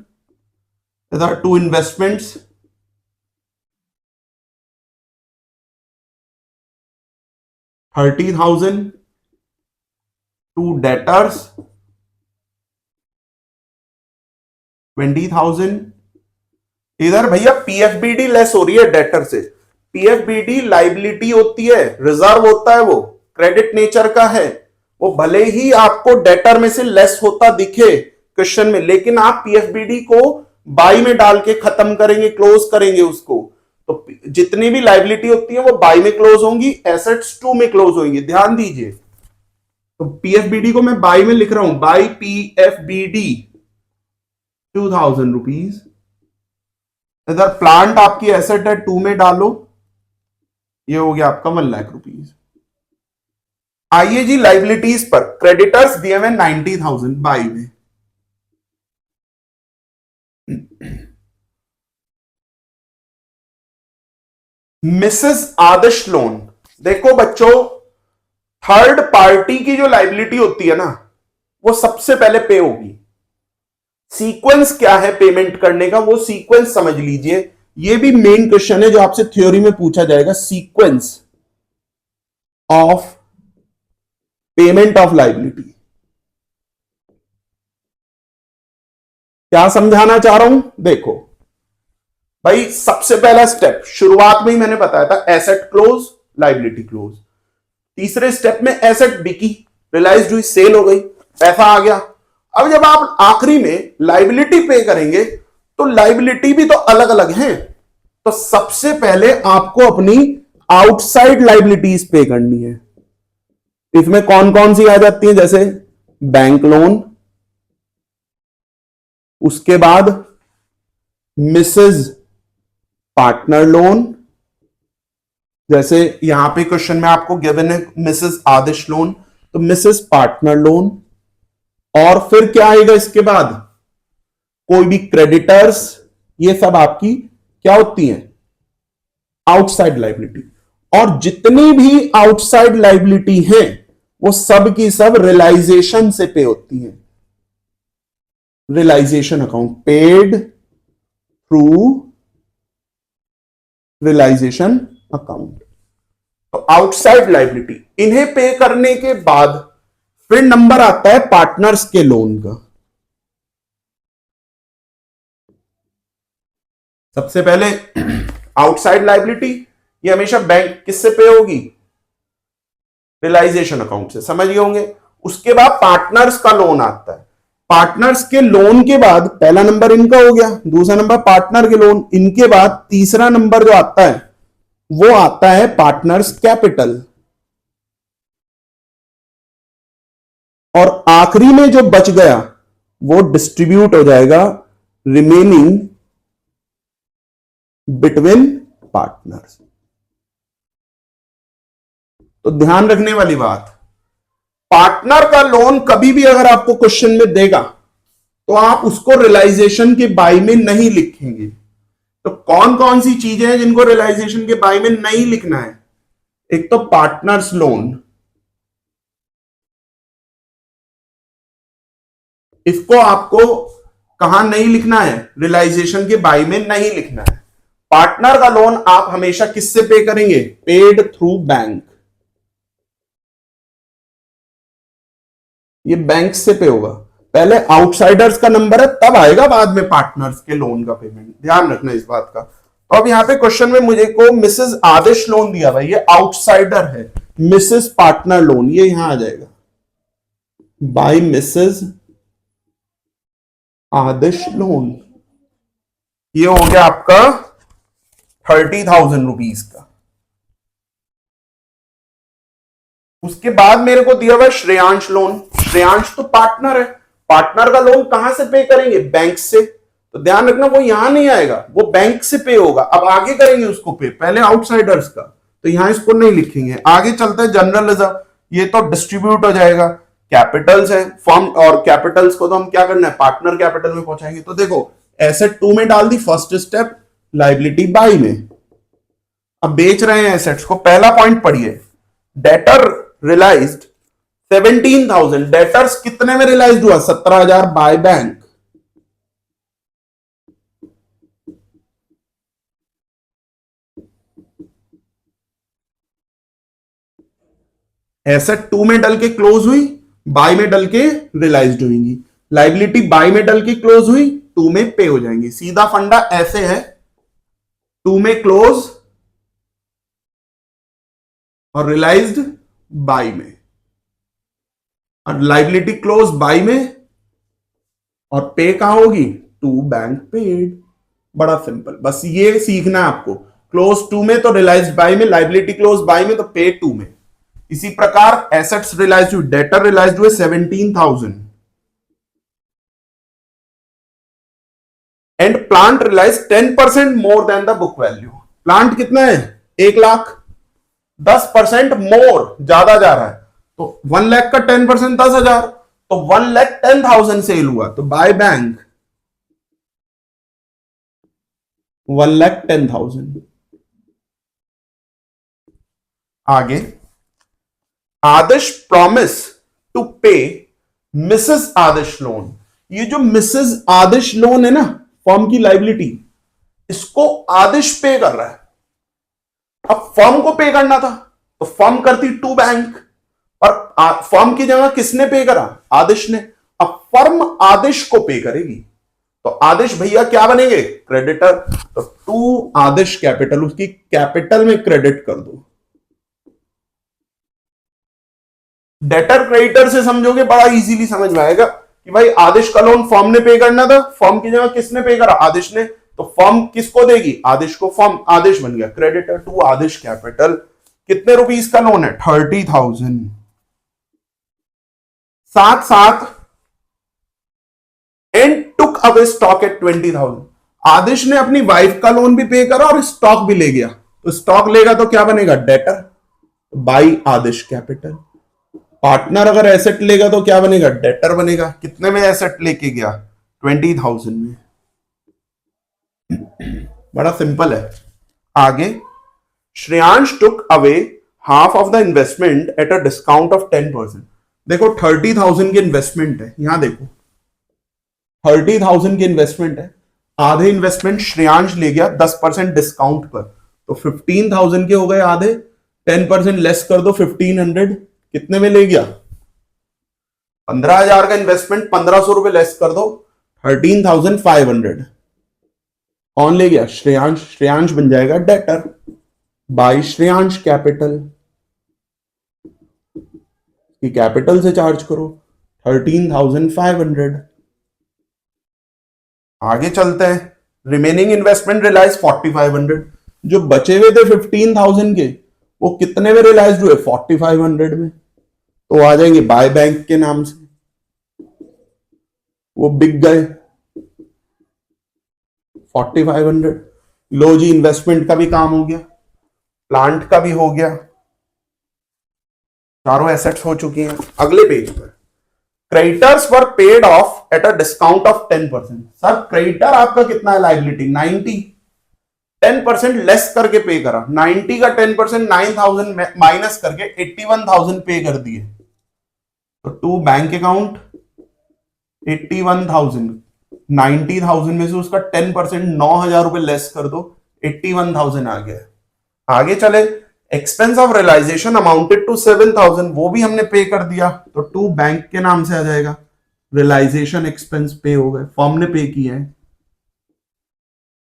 to investments 30,000, to debtors 20,000। इधर भैया पीएफबीडी लेस हो रही है डेटर से। पीएफबीडी लाइबिलिटी होती है, रिजर्व होता है, वो क्रेडिट नेचर का है। वो भले ही आपको डेटर में से लेस होता दिखे क्वेश्चन में, लेकिन आप पीएफबीडी को बाई में डाल के खत्म करेंगे, क्लोज करेंगे उसको। तो जितनी भी लाइबिलिटी होती है वो बाई में क्लोज होंगी, एसेट्स टू में क्लोज होंगी। ध्यान दीजिए, तो पीएफबीडी को मैं बाई में लिख रहा हूं, बाई पीएफबीडी 2,000 रुपीज। इधर प्लांट आपकी एसेट है, टू में डालो, ये हो गया आपका 1 लाख रुपीज। आइए जी लाइबिलिटीज पर, क्रेडिटर्स दिए हुए 90,000 बाई में। मिसेस आदर्श लोन, देखो बच्चों, थर्ड पार्टी की जो लाइबिलिटी होती है ना, वो सबसे पहले पे होगी। सीक्वेंस क्या है पेमेंट करने का, वो सीक्वेंस समझ लीजिए। ये भी मेन क्वेश्चन है जो आपसे थ्योरी में पूछा जाएगा, sequence of payment of liability. क्या समझाना चाह रहा हूं, देखो भाई, सबसे पहला स्टेप शुरुआत में ही मैंने बताया था, एसेट क्लोज, लाइबिलिटी क्लोज। तीसरे स्टेप में एसेट बिकी, रियलाइज हुई, सेल हो गई, पैसा आ गया। अब जब आप आखिरी में लाइबिलिटी पे करेंगे, तो लाइबिलिटी भी तो अलग अलग हैं। तो सबसे पहले आपको अपनी आउटसाइड लाइबिलिटीज पे करनी है। इसमें कौन कौन सी आ जाती है, जैसे बैंक लोन, उसके बाद मिसेज पार्टनर लोन, जैसे यहां पे क्वेश्चन में आपको गिवन है मिसेस आदिश लोन, तो मिसेस पार्टनर लोन। और फिर क्या आएगा इसके बाद, कोई भी क्रेडिटर्स, ये सब आपकी क्या होती हैं, आउटसाइड लाइबिलिटी। और जितनी भी आउटसाइड लाइबिलिटी है वो सब की सब रियलाइजेशन से पे होती हैं। Realisation account, paid through realisation account. तो आउटसाइड लाइबिलिटी, इन्हें पे करने के बाद फिर नंबर आता है पार्टनर्स के लोन का। सबसे पहले आउटसाइड लाइबिलिटी, ये हमेशा बैंक किससे पे होगी, रियलाइजेशन अकाउंट से, समझ गए होंगे। उसके बाद पार्टनर्स का लोन आता है। पार्टनर्स के लोन के बाद पहला नंबर इनका हो गया, दूसरा नंबर पार्टनर के लोन, इनके बाद तीसरा नंबर जो आता है वो आता है पार्टनर्स कैपिटल। और आखिरी में जो बच गया वो डिस्ट्रीब्यूट हो जाएगा रिमेनिंग बिटवीन पार्टनर्स। तो ध्यान रखने वाली बात, पार्टनर का लोन कभी भी अगर आपको क्वेश्चन में देगा तो आप उसको रियलाइजेशन के बाई में नहीं लिखेंगे। तो कौन कौन सी चीजें हैं जिनको रियलाइजेशन के बाई में नहीं लिखना है, एक तो पार्टनर्स लोन, इसको आपको कहां नहीं लिखना है, रियलाइजेशन के बाई में नहीं लिखना है। पार्टनर का लोन आप हमेशा किससे पे करेंगे, पेड थ्रू बैंक, ये बैंक से पे होगा। पहले आउटसाइडर्स का नंबर है तब आएगा बाद में पार्टनर्स के लोन का पेमेंट, ध्यान रखना इस बात का। तो अब यहां पे क्वेश्चन में मुझे को मिसेस आदिश लोन दिया भाई, ये आउटसाइडर है। मिसेस पार्टनर लोन ये यहां आ जाएगा, बाय मिसेस आदिश लोन, ये हो गया आपका 30,000 रुपीज का। उसके बाद मेरे को दिया हुआ है श्रेयांश लोन। श्रेयांश तो पार्टनर है, पार्टनर का लोन कहां से पे करेंगे, बैंक से। तो ध्यान रखना वो यहां नहीं आएगा, वो बैंक से पे होगा। अब आगे करेंगे उसको पे, पहले आउटसाइडर्स का, तो यहां इसको नहीं लिखेंगे। आगे चलते हैं जनरल रिजर्व, ये तो डिस्ट्रीब्यूट हो जाएगा। कैपिटल्स है फॉर्म, और कैपिटल्स को तो हम क्या करना है, पार्टनर कैपिटल में पहुंचाएंगे। तो देखो एसेट टू में डाल the first step, liability by में। अब बेच रहे हैं एसेट्स को। पहला पॉइंट पढ़िए, डेटर रियलाइज्ड 17,000। डेटर्स कितने में रियलाइज हुआ? 17,000 बाय बैंक। एसेट 2 में डल के क्लोज हुई, बाय में डल के रियलाइज्ड हुई। लाइबिलिटी बाय में डल के क्लोज हुई, 2 में पे हो जाएंगी। सीधा फंडा ऐसे है, 2 में क्लोज और रियलाइज्ड बाय में, और लाइबिलिटी क्लोज बाय में और पे कहां होगी? To bank paid. बड़ा सिंपल, बस ये सीखना है आपको। क्लोज 2 में तो रियलाइज्ड बाय में, लाइबिलिटी क्लोज बाय में तो पे 2 में। इसी प्रकार एसेट्स रियलाइज्ड हुए, डेटर रियलाइज्ड हुए 17,000 and plant realise 10% more than the book value. Plant कितना है? 1,00,000, 10% मोर, ज्यादा जा रहा है, तो 1 लाख का 10% 10,000, तो 1,10,000 सेल हुआ, तो बाय बैंक 1,10,000। आगे, आदिश प्रॉमिस टू पे मिसेस आदिश लोन। ये जो मिसेस आदिश लोन है ना, फर्म की लाइबिलिटी, इसको आदिश पे कर रहा है। अब फर्म को पे करना था तो फर्म करती टू बैंक, और फर्म की जगह किसने पे करा? आदिश ने। अब फर्म आदिश को पे करेगी, तो आदिश भैया क्या बनेंगे? क्रेडिटर। तो टू आदिश कैपिटल, उसकी कैपिटल में क्रेडिट कर दो। डेटर क्रेडिटर से समझोगे बड़ा इजीली समझ में आएगा कि भाई आदिश का लोन फर्म ने पे करना था, फर्म की जगह किसने पे करा? आदिश ने। तो फर्म किसको देगी? आदिश को। फर्म आदिश बन गया क्रेडिटर टू आदिश कैपिटल। कितने रुपीस का लोन है? 30,000। साथ साथ and took away stock at 20,000। आदिश ने अपनी वाइफ का लोन भी पे करा और स्टॉक भी ले गया, तो स्टॉक लेगा तो क्या बनेगा? Debtor by Adish capital. Partner अगर एसेट लेगा तो क्या बनेगा? डेटर बनेगा। कितने में एसेट लेके गया? 20,000 में। बड़ा सिंपल है। आगे, Shreyansh took away half of the investment at a discount of 10%। देखो 30,000 की इन्वेस्टमेंट है, यहां देखो 30,000 की इन्वेस्टमेंट है, आधे इन्वेस्टमेंट श्रेयांश ले गया 10% डिस्काउंट पर, तो 15,000 के हो गए आधे। 10% लेस कर दो 1,500, कितने में ले गया? 15,000 का इन्वेस्टमेंट 1,500 रुपए लेस कर दो, 13,500। कौन ले गया? श्रेयांश। श्रेयांश बन जाएगा डेटर बाय श्रेयांश कैपिटल, की कैपिटल से चार्ज करो 13,500। आगे चलते हैं, रिमेनिंग इन्वेस्टमेंट रियलाइज 4,500। जो बचे हुए थे 15,000 के, वो कितने में रियलाइज हुए? 4,500 में, तो आ जाएंगे बाय बैंक के नाम से, वो बिक गए 4,500। लो जी, इन्वेस्टमेंट का भी काम हो गया, प्लांट का भी हो गया, चारों एसेट्स हो चुकी हैं। अगले पेज पर, creditors were paid of at a discount of 10%। Sir creditor आपका कितना है? लाइबिलिटी 90, 10% लेस करके पे करा। 90 का 10% 9,000 माइनस करके 81,000 पे कर दिए, तो टू बैंक अकाउंट 81,000। 90,000 में से उसका 10% 9,000 रुपए लेस कर दो, 81,000 आ गया। आगे चले, expense of realisation amounted to 7,000, वो भी हमने पे कर दिया, तो टू बैंक के नाम से आ जाएगा। रियलाइजेशन एक्सपेंस पे हो गए, फर्म ने पे किया है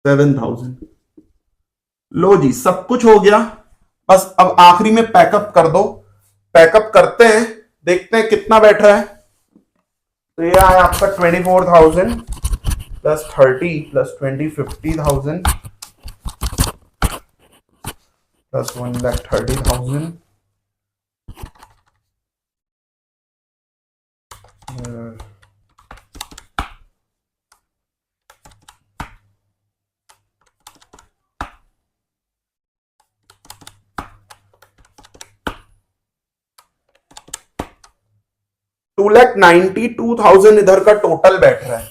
7,000। लो जी, सब कुछ हो गया, बस अब आखिरी में पैकअप कर दो। पैकअप करते हैं, देखते हैं कितना बैठ रहा है। तो ये आया आपका 24,000 प्लस 30 प्लस 20 50,000 प्लस 1,30,000 2,92,000 इधर का टोटल बैठ रहा है,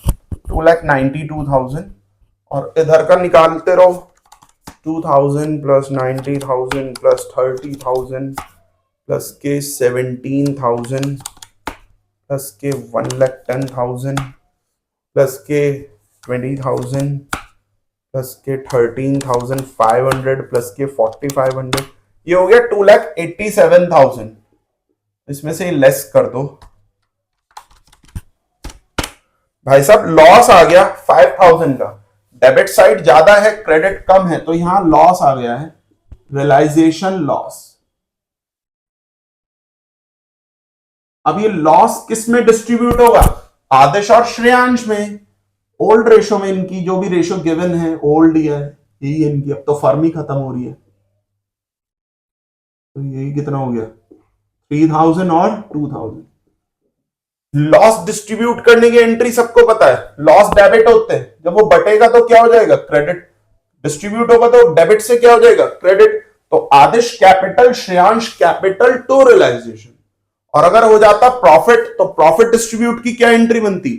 2,92,000, और इधर का निकालते रहो 2000 प्लस 90,000 प्लस 30,000 प्लस के 17,000 प्लस के 1,10,000 प्लस के 20,000 प्लस के 13,500 प्लस के 4,500, ये हो गया 2,87,000। इसमें से लेस कर दो भाई साहब, लॉस आ गया 5,000 का। डेबिट साइड ज्यादा है, क्रेडिट कम है, तो यहां लॉस आ गया है, रियलाइजेशन लॉस। अब ये लॉस किस में डिस्ट्रीब्यूट होगा? आदेश और श्रेयांश में। ओल्ड रेशो में इनकी जो भी रेशो गिवन है, ओल्ड ही है, यही इनकी। अब तो फर्म ही खत्म हो रही है, तो यही कितना हो गया 3,000 और 2,000। लॉस डिस्ट्रीब्यूट करने की एंट्री सबको पता है, लॉस डेबिट होते हैं, जब वो बटेगा तो क्या हो जाएगा? क्रेडिट। डिस्ट्रीब्यूट होगा तो डेबिट से क्या हो जाएगा? क्रेडिट। तो Adish capital, Shreyansh capital to realisation. और अगर हो जाता प्रॉफिट, तो प्रॉफिट डिस्ट्रीब्यूट की क्या एंट्री बनती?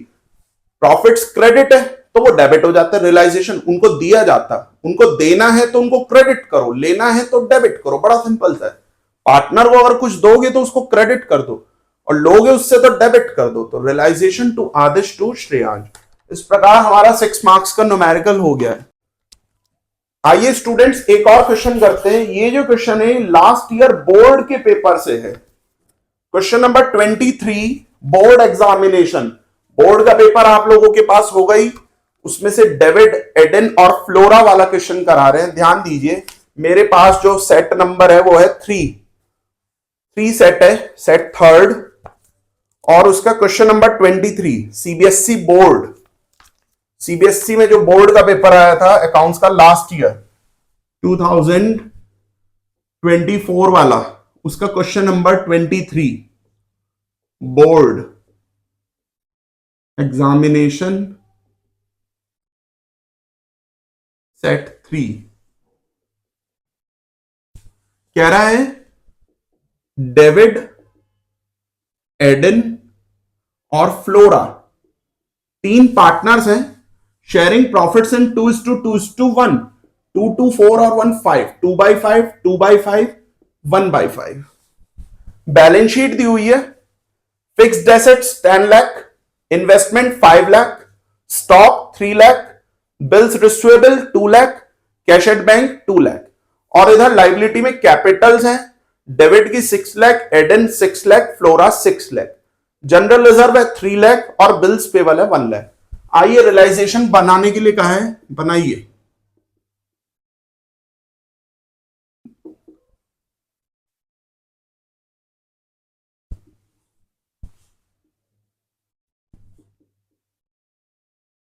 प्रॉफिट्स क्रेडिट है तो वो डेबिट हो जाता है, रियलाइजेशन उनको दिया जाता। उनको देना है तो उनको क्रेडिट करो, लेना है तो डेबिट करो, बड़ा सिंपल सा है। पार्टनर को अगर कुछ दोगे तो उसको क्रेडिट कर दो, और लोगे उससे तो डेबिट कर दो। तो realisation to Adish to Shreyansh. इस प्रकार हमारा 6 मार्क्स का न्यूमेरिकल हो गया है। आइए स्टूडेंट्स एक और क्वेश्चन करते हैं। ये जो क्वेश्चन है लास्ट ईयर बोर्ड के पेपर से है। Question number 23, board examination. Board का पेपर आप लोगों के पास होगा ही, उसमें से डेविड, एडन और फ्लोरा वाला क्वेश्चन करा रहे हैं। ध्यान दीजिए, मेरे पास जो सेट नंबर है वो है 3 सेट है, सेट थर्ड, और उसका question number 23 CBSE board. CBSE में जो बोर्ड का पेपर आया था अकाउंट्स का लास्ट ईयर 2024 वाला, उसका question number 23 board examination set 3 कह रहा है डेविड, एडन और फ्लोरा 3 पार्टनर्स हैं, शेयरिंग प्रॉफिट्स इन 2:2:1, 2:4 और 1:5, 2/5, 2/5, 1/5। बैलेंस शीट दी हुई है। Fixed assets 10 lakh, investment 5 lakh, stock 3 lakh, bills receivable 2 lakh, cash at bank 2 lakh. और इधर लाइबिलिटी में कैपिटल्स हैं, डेविड की 6 lakh, Aidan 6 lakh, Flora 6 lakh, general reserve है 3 लाख और बिल्स पेबल है 1 लाख। आइए रियलाइजेशन बनाने के लिए कहा है, बनाइए।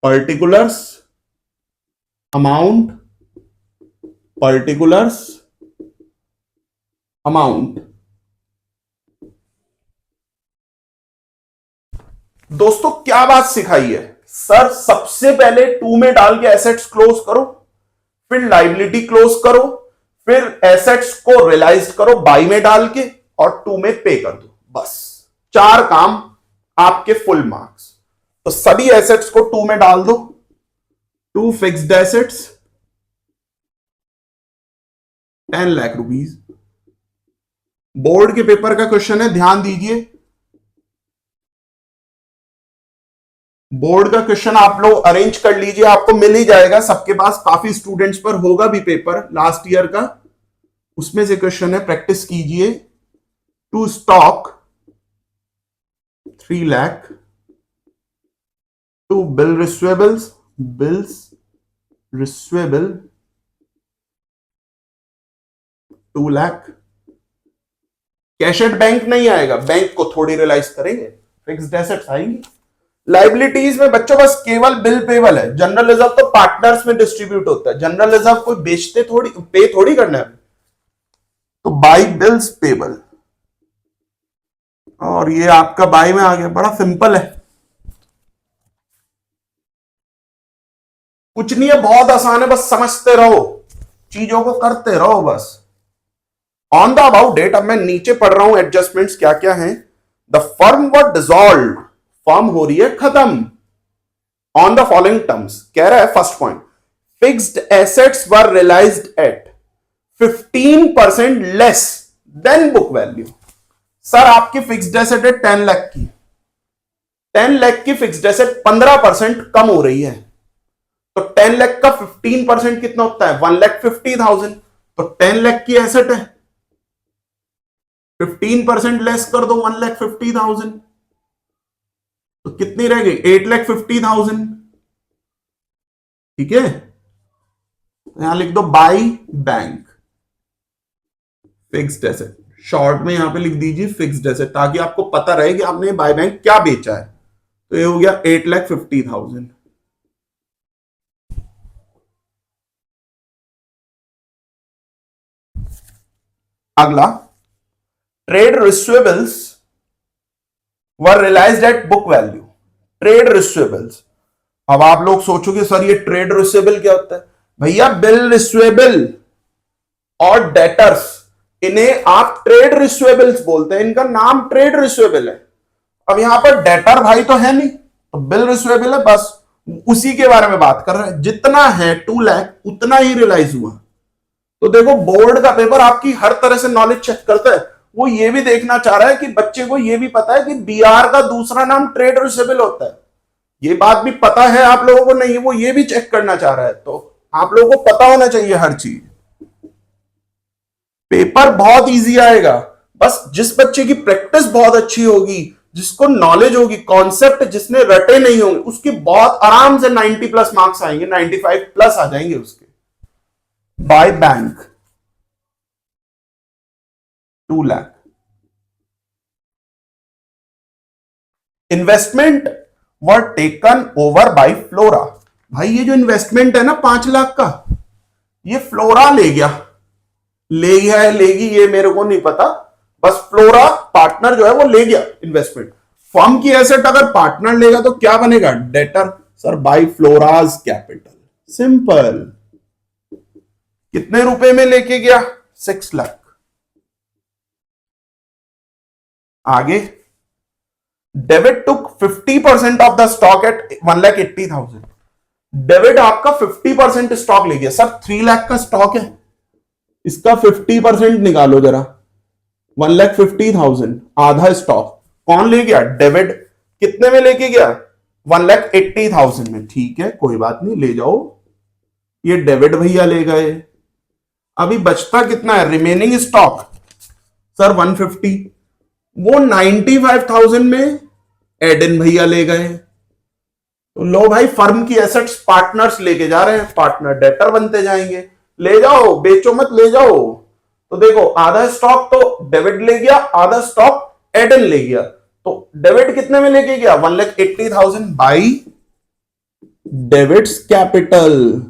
Particulars amount, particulars amount. दोस्तों क्या बात सिखाई है सर? सबसे पहले 2 में डाल के एसेट्स क्लोज करो, फिर लाइबिलिटी क्लोज करो, फिर एसेट्स को रियलाइज करो बाई में डाल के, और 2 में पे कर दो। बस 4 काम, आपके फुल मार्क्स। तो सभी एसेट्स को 2 में डाल दो। 2 fixed assets 10 lakh rupees. Board के पेपर का क्वेश्चन है, ध्यान दीजिए। बोर्ड का क्वेश्चन आप लोग अरेंज कर लीजिए, आपको मिल ही जाएगा सबके पास, काफी स्टूडेंट्स पर होगा भी पेपर लास्ट ईयर का। उसमें से क्वेश्चन है, प्रैक्टिस कीजिए। To stock 3 lakh, to bill receivables, bills receivable 2 lakh. Cash at bank नहीं आएगा, बैंक को थोड़ी रियलाइज करेंगे, फिक्स्ड एसेट्स आएंगी। लाइबिलिटीज में बच्चों बस केवल बिल पेबल है। जनरल रिजर्व तो पार्टनर्स में डिस्ट्रीब्यूट होता है, जनरल रिजर्व कोई बेचते थोड़ी, पे थोड़ी करना है। तो बाई बिल्स पेबल, और ये आपका बाई में आ गया। बड़ा सिंपल है, कुछ नहीं है, बहुत आसान है, बस समझते रहो, चीजों को करते रहो बस। ऑन द अबाउट डेट, अब मैं नीचे पढ़ रहा हूं एडजस्टमेंट्स क्या क्या हैं। The firm was dissolve, firm हो रही है खत्म। ऑन द फॉलोइंग टर्म्स, कह रहा है first point, fixed assets were realised at 15% less than book value. Sir आपकी फिक्स्ड एसेट है 10 लाख की, 10 लाख की फिक्स्ड एसेट 15% कम हो रही है, तो 10 लाख का 15% कितना होता है 1,50,000। तो 10 लाख की एसेट है, 15% लेस कर दो 1,50,000, तो कितनी रह गई 8,50,000। ठीक है, यहां लिख दो by bank fixed asset, short में यहां पे लिख दीजिए फिक्स्ड एसेट, ताकि आपको पता रहे कि आपने बाय बैंक क्या बेचा है। तो ये हो गया 8,50,000। अगला, trade receivables were realised at book value. Trade receivables, अब आप लोग सोचोगे सर ये ट्रेड रिसीवेबल क्या होता है? भैया बिल रिसीवेबल और डेटर्स, इन्हें आप ट्रेड रिसीवेबल्स बोलते हैं, इनका नाम ट्रेड रिसीवेबल है। अब यहां पर डेटर भाई तो है नहीं, तो बिल रिसीवेबल है, बस उसी के बारे में बात कर रहे हैं। जितना है 2 लाख उतना ही रियलाइज हुआ। तो देखो बोर्ड का पेपर आपकी हर तरह से नॉलेज चेक करता है। वो ये भी देखना चाह रहा है कि बच्चे को ये भी पता है कि बीआर का दूसरा नाम ट्रेड रिसीवेबल होता है। ये बात भी पता है आप लोगों को, नहीं वो ये भी चेक करना चाह रहा है। तो आप लोगों को पता होना चाहिए हर चीज। पेपर बहुत इजी आएगा, बस जिस बच्चे की प्रैक्टिस बहुत अच्छी होगी, जिसको नॉलेज होगी, कॉन्सेप्ट जिसने रटे नहीं होंगे, उसकी बहुत आराम से 90 प्लस मार्क्स आएंगे, 95 प्लस आ जाएंगे उसके। By bank 2 lakh. Investment were taken over by flora. भाई ये जो इन्वेस्टमेंट है ना 5 लाख का, ये फ्लोरा ले गया, ले गया है लेगी ये मेरे को नहीं पता, बस फ्लोरा पार्टनर जो है वो ले गया इन्वेस्टमेंट। फर्म की एसेट अगर पार्टनर लेगा तो क्या बनेगा debtor. Sir by Flora's capital, simple. कितने रुपए में लेके गया 6 लाख। आगे, David took 50% of the stock at 1,80,000। डेविड आपका 50% स्टॉक ले गया। सर 3 लाख का स्टॉक है, इसका 50% निकालो जरा, 1,50,000 आधा स्टॉक कौन ले गया डेविड। कितने में लेके गया 1,80,000 में। ठीक है कोई बात नहीं, ले जाओ, ये डेविड भैया ले गए। अभी बचता कितना है रिमेनिंग स्टॉक, सर 150, वो 95,000 में एडन भैया ले गए। तो लो भाई फर्म की एसेट्स पार्टनर्स लेके जा रहे हैं, पार्टनर डेटर बनते जाएंगे। ले जाओ, बेचो मत, ले जाओ। तो देखो आधा स्टॉक तो डेविड ले गया, आधा स्टॉक एडन ले गया। तो डेविड कितने में लेके गया 1,80,000 बाई डेविड्स कैपिटल,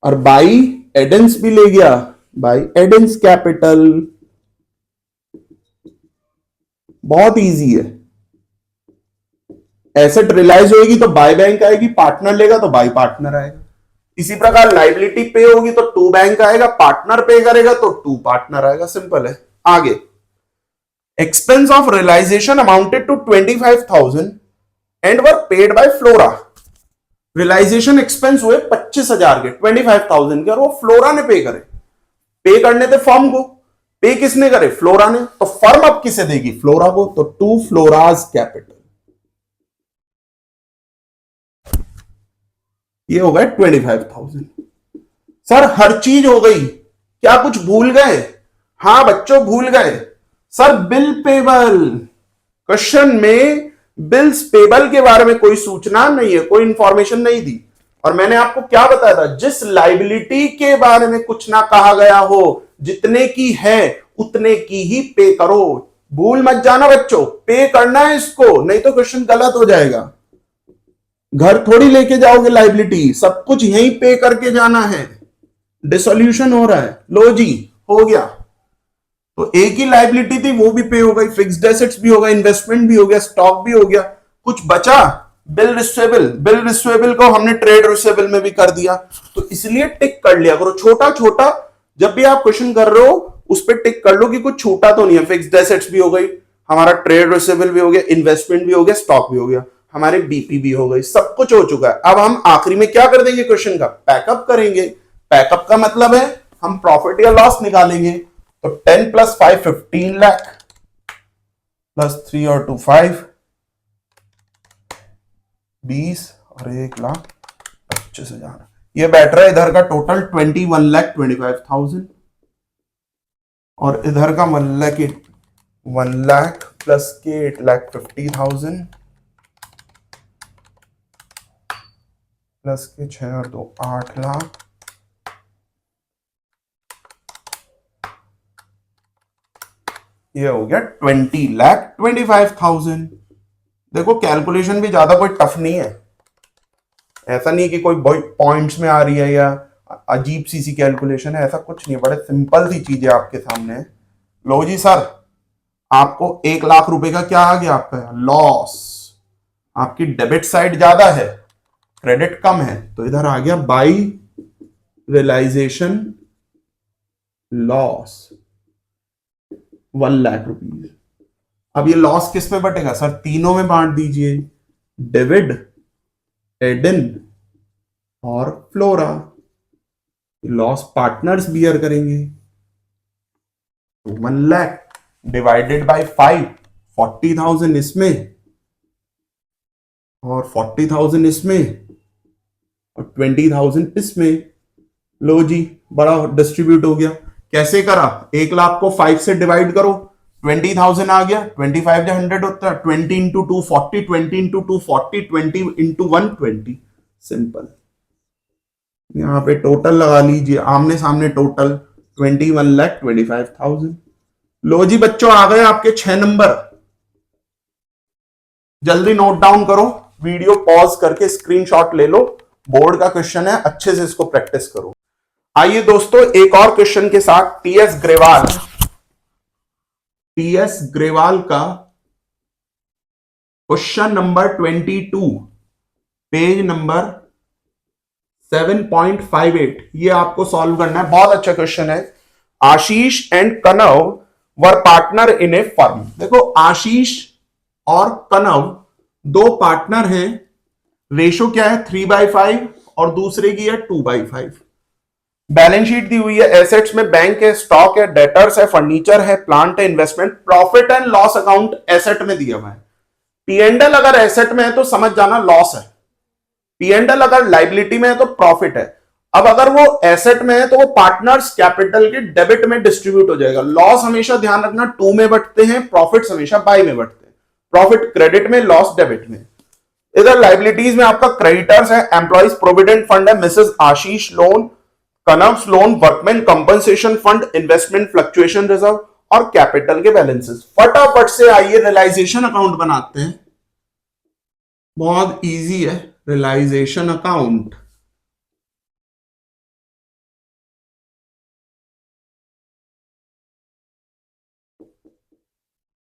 और बाई एडेंस भी ले गया बाई एडेंस कैपिटल। बहुत इजी है। एसेट रियलाइज होगी तो बाय बैंक आएगी, पार्टनर लेगा तो बाय पार्टनर आएगा। इसी प्रकार लाइबिलिटी पे होगी तो 2 बैंक आएगा, पार्टनर पे करेगा तो 2 पार्टनर आएगा, सिंपल है। आगे, expense of realisation amounted to 25,000 and were paid by Flora. Realisation expense हुए 25,000 के, 25,000 के, और वो फ्लोरा ने पे करे। पे करने थे फर्म को, पे किसने करे फ्लोरा ने। तो फर्म अब किसे देगी फ्लोरा को, तो 2 फ्लोराज कैपिटल। ये हो गए 25,000। सर हर चीज हो गई, क्या कुछ भूल गए? हां बच्चों भूल गए। सर बिल पेबल, क्वेश्चन में बिल्स पेबल के बारे में कोई सूचना नहीं है, कोई इंफॉर्मेशन नहीं दी। और मैंने आपको क्या बताया था, जिस लाइबिलिटी के बारे में कुछ ना कहा गया हो, जितने की है उतने की ही पे करो। भूल मत जाना बच्चों, पे करना है इसको, नहीं तो क्वेश्चन गलत हो जाएगा। घर थोड़ी लेके जाओगे लाइबिलिटी, सब कुछ यहीं पे करके जाना है। डिसोल्यूशन हो रहा है, लो जी हो गया। तो एक ही लाइबिलिटी थी वो भी पे हो गई, फिक्स्ड एसेट्स भी हो गया, इन्वेस्टमेंट भी हो गया, स्टॉक भी हो गया। कुछ बचा बिल रिसीवेबल, बिल रिसीवेबल को हमने ट्रेड रिसीवेबल में भी कर दिया। तो इसलिए टिक कर लिया करो, छोटा छोटा जब भी आप क्वेश्चन कर रहे हो उस पर टिक कर लो कि कुछ छूटा तो नहीं है। फिक्स्ड एसेट्स भी हो गई, हमारा ट्रेड रिसीवेबल भी हो गया, इन्वेस्टमेंट भी हो गया, स्टॉक भी हो गया। हमारे बीपीबी हो गई, सब कुछ हो चुका है। अब हम आखिरी में क्या कर देंगे, क्वेश्चन का पैकअप करेंगे। पैकअप का मतलब है हम प्रॉफिट या लॉस निकालेंगे। तो 10 + 5 15 लाख प्लस 3 और 2 5 20 और 1,25,000। ये बैठ रहा है इधर का टोटल 21,25,000 और इधर का 1 लाख प्लस के 8,50,000 प्लस के 6 और 2 8 लाख। ये हो गया 20,25,000। देखो कैलकुलेशन भी ज्यादा कोई टफ नहीं है, ऐसा नहीं कि कोई पॉइंट्स में आ रही है या अजीब सी कैलकुलेशन है, ऐसा कुछ नहीं है, बड़े सिंपल सी चीजें आपके सामने है। लो जी सर, आपको 1 लाख रुपए का क्या आ गया, आपका लॉस। आपकी डेबिट साइड ज्यादा है, क्रेडिट कम है, तो इधर आ गया by realisation loss 1 lakh rupees. अब ये लॉस किस में बटेगा सर, तीनों में बांट दीजिए, डेविड, एडन और फ्लोरा। लॉस पार्टनर्स बियर करेंगे। 1 लाख डिवाइडेड बाय 5, 40,000 इसमें और 40,000 इसमें और 20,000 इसमें। लो जी, बड़ा डिस्ट्रीब्यूट हो गया। कैसे करा, 1 लाख को 5 से डिवाइड करो, 20,000 आ गया, 25 जो 100 होता है, 20 इंटू 2 40, 20 इंटू 2 40, 20 इंटू 1 20। सिंपल। यहां पे टोटल लगा लीजिए, आमने सामने टोटल 21,25,000। लो जी बच्चों, आ गए आपके 6 नंबर। जल्दी नोट डाउन करो, वीडियो पॉज करके स्क्रीनशॉट ले लो, बोर्ड का क्वेश्चन है, अच्छे से इसको प्रैक्टिस करो। आइए दोस्तों एक और क्वेश्चन के साथ, टीएस ग्रेवाल का क्वेश्चन नंबर 22, पेज नंबर 7.58। ये आपको सॉल्व करना है, बहुत अच्छा क्वेश्चन है। Ashish and Kanav were partner in a firm. देखो आशीष और कनव दो पार्टनर हैं, रेशो क्या है 3/5 और दूसरे की है 2/5। बैलेंस शीट दी हुई है, एसेट्स में बैंक है, स्टॉक है, डेटर्स है, फर्नीचर है, प्लांट है, investment. Profit and loss account asset में दिया हुआ है। पी&एल अगर एसेट में है तो समझ जाना लॉस है, पी&एल अगर लाइबिलिटी में है तो प्रॉफिट है। अब अगर वो एसेट में है तो वो पार्टनर्स कैपिटल के डेबिट में डिस्ट्रीब्यूट हो जाएगा। लॉस हमेशा ध्यान रखना 2 में बटते हैं, प्रॉफिट्स हमेशा बाय में बटते हैं। प्रॉफिट क्रेडिट में, लॉस डेबिट में। इधर लाइबिलिटीज में आपका क्रेडिटर्स है, एम्प्लॉइज प्रोविडेंट फंड है, Mrs Ashish loan, Kanav's loan, workman compensation fund, investment fluctuation reserve और कैपिटल के बैलेंसेस। फटाफट से आइए रियलाइजेशन अकाउंट बनाते हैं, बहुत इजी है realisation account.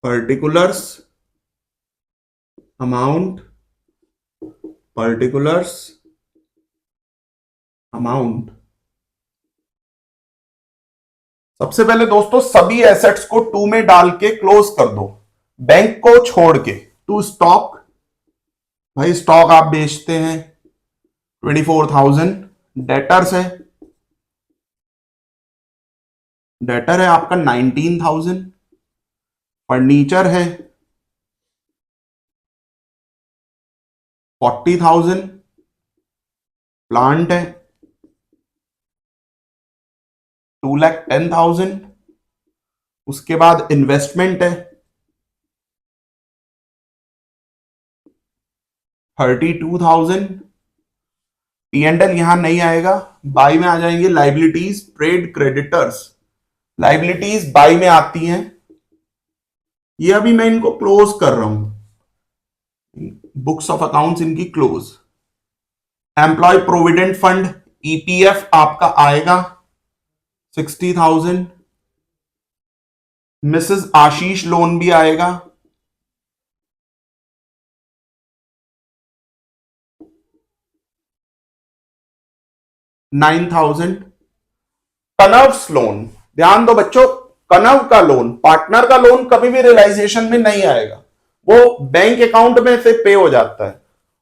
Particulars amount, particulars amount. सबसे पहले दोस्तों सभी एसेट्स को 2 में डाल के क्लोज कर दो, बैंक को छोड़ के। टू स्टॉक, भाई स्टॉक आप बेचते हैं 24,000। डेटर्स है, डेटर है आपका 19,000। फर्नीचर है 40,000। प्लांट है 2,10,000। उसके बाद इन्वेस्टमेंट है 32,000। पी&एल यहां नहीं आएगा, बाई में आ जाएंगे liabilities, trade creditors. Liabilities by में आती हैं, ये अभी मैं इनको क्लोज कर रहा हूं, बुक्स ऑफ अकाउंट्स इनकी close. Employ provident fund EPF आपका आएगा 60,000। मिसेस आशीष लोन भी आएगा 9,000। कनव्स लोन, ध्यान दो बच्चों, कनव का लोन, पार्टनर का लोन कभी भी रियलाइजेशन में नहीं आएगा, वो बैंक अकाउंट में से पे हो जाता है।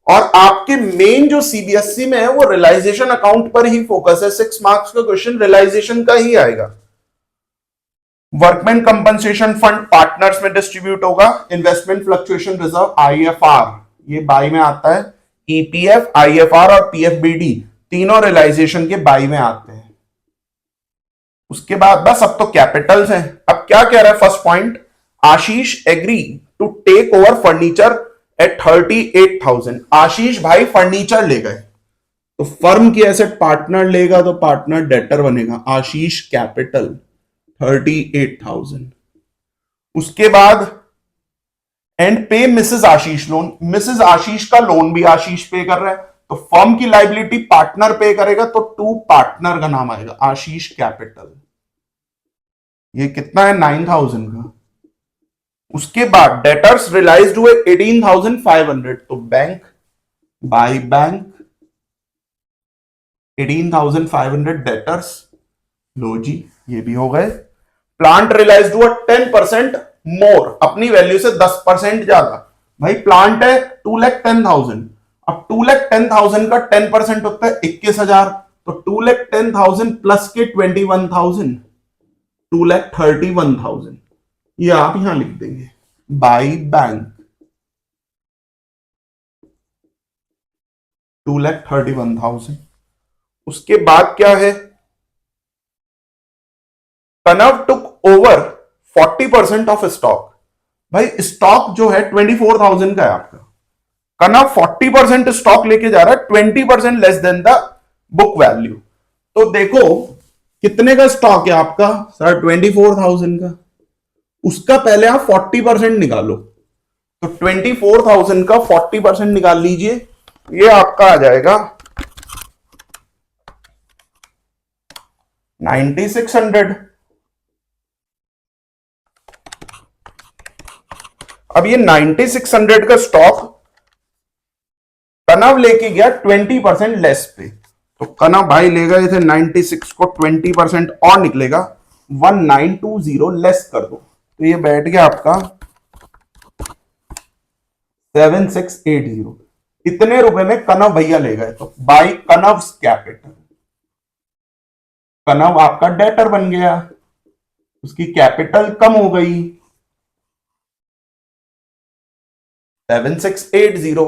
और आपके मेन जो सीबीएसई में है वो रियलाइजेशन अकाउंट पर ही फोकस है। 6 मार्क्स का क्वेश्चन रियलाइजेशन का ही आएगा। वर्कमैन कंपनसेशन फंड पार्टनर्स में डिस्ट्रीब्यूट होगा। इन्वेस्टमेंट फ्लक्चुएशन रिजर्व आईएफआर ये बाई में आता है। ईपीएफ, आईएफआर और पीएफबीडी तीनों रियलाइजेशन के बाई में आते हैं। उसके बाद बस अब तो कैपिटल्स हैं। अब क्या कह रहा है first point, Ashish agree to take over furniture at 38,000। Ashish भाई फर्नीचर ले गए तो फर्म की एसेट पार्टनर लेगा तो पार्टनर डेटर बनेगा। आशीष कैपिटल 38,000। उसके बाद एंड पे मिसेस आशीष लोन। मिसेस आशीष का लोन भी आशीष पे कर रहा है तो फर्म की लाइबिलिटी पार्टनर पे करेगा तो टू पार्टनर का नाम आएगा आशीष कैपिटल। ये कितना है 9,000 का। उसके बाद डेटर्स रियलाइज्ड हुए 18,500 तो बैंक बाय बैंक 18,500 डेटर्स। लो जी ये भी हो गए। प्लांट रियलाइज्ड हुआ 10% मोर, अपनी वैल्यू से 10% ज्यादा। भाई प्लांट है 2,10,000, अब 2,10,000 का 10% होता है 21,000 तो 2,10,000 प्लस के 21,000 2,31,000 ये आप यहां लिख देंगे बाई बैंक 2,31,000। उसके बाद क्या है, कनव टुक ओवर 40% ऑफ स्टॉक। भाई स्टॉक जो है 24,000 का है आपका, कनव 40% स्टॉक लेके जा रहा है 20% less than the book value. तो देखो कितने का स्टॉक है आपका सर 24,000 का, उसका पहले आप 40% निकालो तो 24,000 का 40% निकाल लीजिए, ये आपका आ जाएगा 9,600। अब ये 9,600 का स्टॉक कनव लेके गया 20% लेस पे, तो कनव भाई लेगा इसे 96 को 20% और निकलेगा 1920 लेस कर दो तो ये बैठ गया आपका 7,680। इतने रुपए में कनव भैया ले गए तो बाई कनव कैपिटल। कनव आपका डेटर बन गया, उसकी कैपिटल कम हो गई 7,680।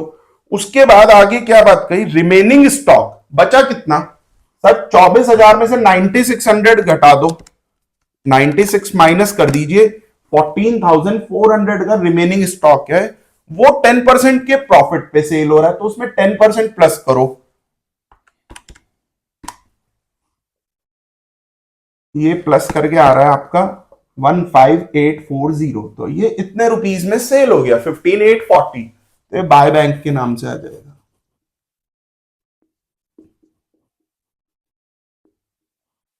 उसके बाद आगे क्या बात कही, रिमेनिंग स्टॉक बचा कितना सर 24,000 में से 9,600 घटा दो, 96 माइनस कर दीजिए 14,400 का रिमेनिंग स्टॉक है, वो 10% के प्रॉफिट पे सेल हो रहा है तो उसमें 10% प्लस करो, ये प्लस करके आ रहा है आपका 15,840। तो ये इतने रुपीस में सेल हो गया 15,840, तो ये बाय बैंक के नाम से आ जाएगा।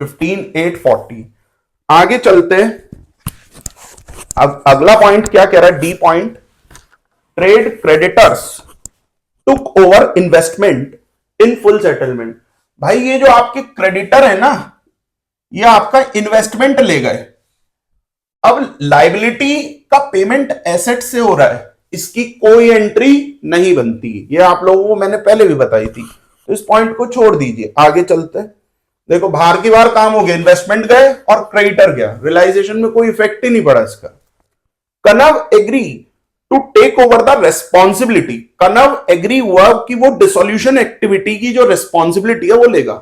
$15,840। आगे चलते, अब अगला पॉइंट क्या कह रहा है, D point, trade creditors took over investment in full settlement. भाई ये जो आपके क्रेडिटर है ना, ये आपका इन्वेस्टमेंट ले गए, अब लाइबिलिटी का पेमेंट एसेट से हो रहा है, इसकी कोई एंट्री नहीं बनती, ये आप लोगों को मैंने पहले भी बताई थी, तो इस पॉइंट को छोड़ दीजिए। आगे चलते हैं, देखो बाहर की बार काम हो गया, इन्वेस्टमेंट गए और क्रेडिटर गया, रियलाइजेशन में कोई इफेक्ट ही नहीं पड़ा इसका। Kanav agree to take over the responsibility. Kanav agree हुआ कि वो डिसोल्यूशन एक्टिविटी की जो रेस्पॉन्सिबिलिटी है वो लेगा।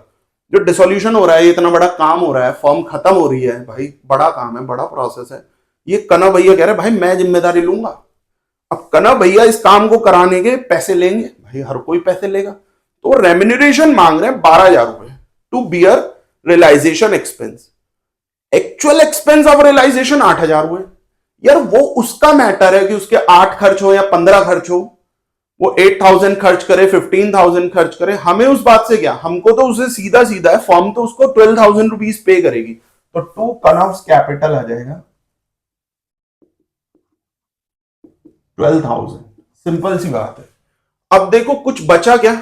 जो डिसोल्यूशन हो रहा है, इतना बड़ा काम हो रहा है, फर्म खत्म हो रही है, भाई बड़ा काम है, बड़ा प्रोसेस है, ये कनव भैया कह रहे हैं भाई मैं जिम्मेदारी लूंगा। अब कनव भैया इस काम को कराने के पैसे लेंगे, भाई हर कोई पैसे लेगा, तो रेम्यूनरेशन मांग रहे हैं 12,000 रुपए to bear realisation expense. Actual expense of realisation 8,000 हुए। यार वो उसका मैटर है कि उसके 8 खर्च हो या 15 खर्च हो, वो 8,000 खर्च करे 15,000 खर्च करे, हमें उस बात से क्या, हमको तो उसे सीधा सीधा है, फॉर्म तो उसको 12,000 रुपीज पे करेगी, तो टू कनव्स कैपिटल आ जाएगा 12,000। सिंपल सी बात है। अब देखो कुछ बचा क्या,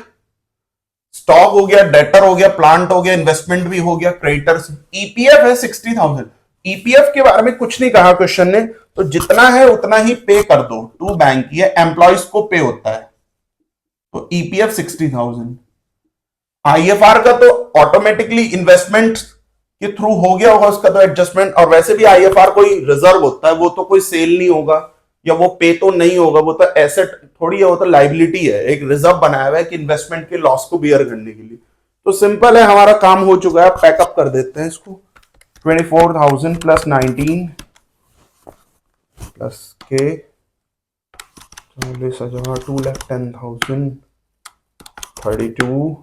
स्टॉक हो गया, डेटर हो गया, प्लांट हो गया, इन्वेस्टमेंट भी हो गया, क्रेडिटर्स, ईपीएफ है 60,000। ईपीएफ के बारे में कुछ नहीं कहा क्वेश्चन ने, तो जितना है उतना ही पे कर दो टू बैंक, ये एम्प्लॉयज को पे होता है, तो ईपीएफ 60,000। आईएफआर का तो ऑटोमेटिकली इन्वेस्टमेंट के थ्रू हो गया होगा उसका तो एडजस्टमेंट, और वैसे भी आईएफआर कोई रिजर्व होता है, वो तो कोई सेल नहीं होगा या वो पे तो नहीं होगा, वो तो एसेट थोड़ी है, वो तो लाइबिलिटी है, एक रिजर्व बनाया हुआ है कि इन्वेस्टमेंट के लॉस को बियर करने के लिए। तो सिंपल है, हमारा काम हो चुका है, पैकअप कर देते हैं इसको। 24,000 प्लस 19 प्लस के 2,10,000 32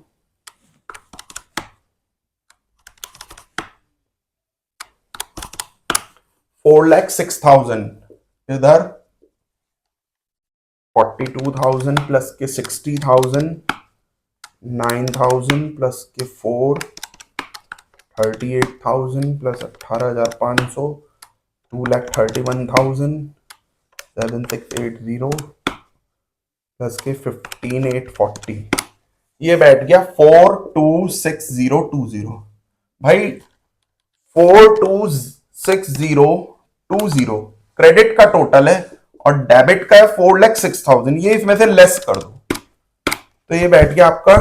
4,06,000 इधर 42,000 प्लस के 60,000 9,000 प्लस के 4 38,000 प्लस 18,500 2,31,000 7680 प्लस के 15,840। ये बैठ गया 426020। भाई 426020 क्रेडिट का टोटल है और डेबिट का है 4,06,000। ये इसमें से लेस कर दो तो ये बैठ गया आपका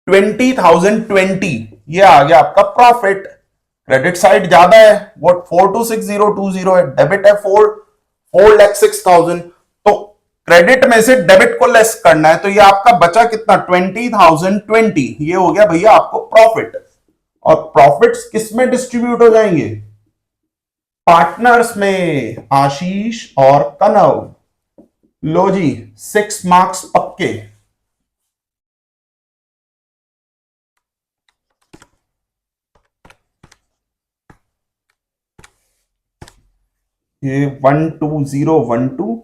20,020। ये आ गया आपका प्रॉफिट। क्रेडिट साइड ज्यादा है, वो 426020 है, डेबिट है 4,06,000। तो क्रेडिट में से डेबिट को लेस करना है, तो ये आपका बचा कितना 20,020। ये हो गया भैया आपको प्रॉफिट। और प्रॉफिट्स किस में डिस्ट्रीब्यूट हो जाएंगे? पार्टनर्स में, आशीष और कनव। लो जी 6 मार्क्स पक्के। ये 12012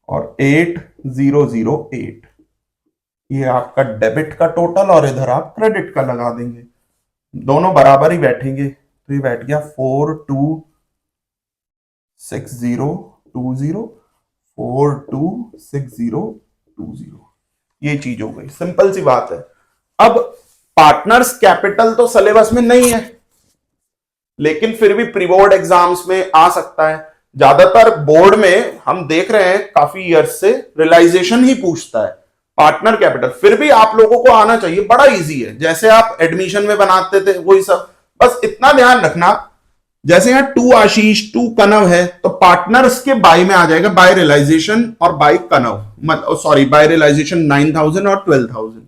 और 8008। ये आपका डेबिट का टोटल और इधर आप क्रेडिट का लगा देंगे, दोनों बराबर ही बैठेंगे। तो ये बैठ गया 426020 426020। ये चीज हो गई, सिंपल सी बात है। अब पार्टनर्स कैपिटल तो सिलेबस में नहीं है, लेकिन फिर भी प्री बोर्ड एग्जाम्स में आ सकता है। ज्यादातर बोर्ड में हम देख रहे हैं काफी ईयर्स से रियलाइजेशन ही पूछता है, पार्टनर कैपिटल फिर भी आप लोगों को आना चाहिए, बड़ा इजी है। जैसे आप एडमिशन में बनाते थे वही सब, बस इतना ध्यान रखना, जैसे यहां 2 आशीष 2 कनव है तो पार्टनर्स के बाय में आ जाएगा बाय रियलाइजेशन और बाय कनव, सॉरी बाय रियलाइजेशन 9,000 और 12,000।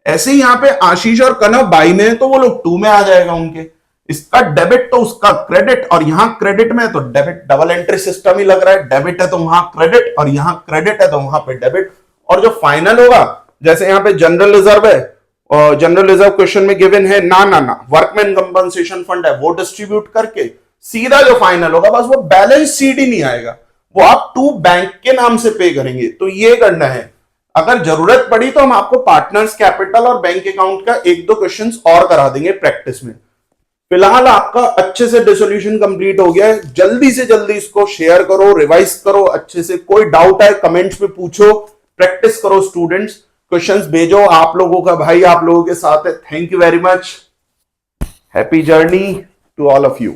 ऐसे ही यहां पे आशीष और कनव बाय में है तो वो लोग 2 में आ जाएगा उनके, इसका डेबिट तो उसका क्रेडिट, और यहां क्रेडिट में है तो डेबिट, डबल एंट्री सिस्टम ही लग रहा है। डेबिट है तो वहां क्रेडिट और यहां क्रेडिट है तो वहां पे डेबिट। और जो फाइनल होगा, जैसे यहां पे जनरल रिजर्व है और जनरल रिजर्व क्वेश्चन में गिवन है ना वर्कमैन कंपनसेशन फंड है, वो डिस्ट्रीब्यूट करके सीधा जो फाइनल होगा बस वो बैलेंस शीट ही नहीं आएगा, वो आप 2 बैंक के नाम से पे करेंगे। तो ये करना है, अगर जरूरत पड़ी तो हम आपको पार्टनर्स कैपिटल और बैंक अकाउंट का 1-2 क्वेश्चंस और करा देंगे प्रैक्टिस में। फिलहाल आपका अच्छे से डिसोल्यूशन कंप्लीट हो गया है, जल्दी से जल्दी इसको शेयर करो, रिवाइज करो अच्छे से। कोई डाउट है कमेंट्स में पूछो, प्रैक्टिस करो स्टूडेंट्स, क्वेश्चंस भेजो। आप लोगों का भाई आप लोगों के साथ है। Thank you very much, happy journey to all of you.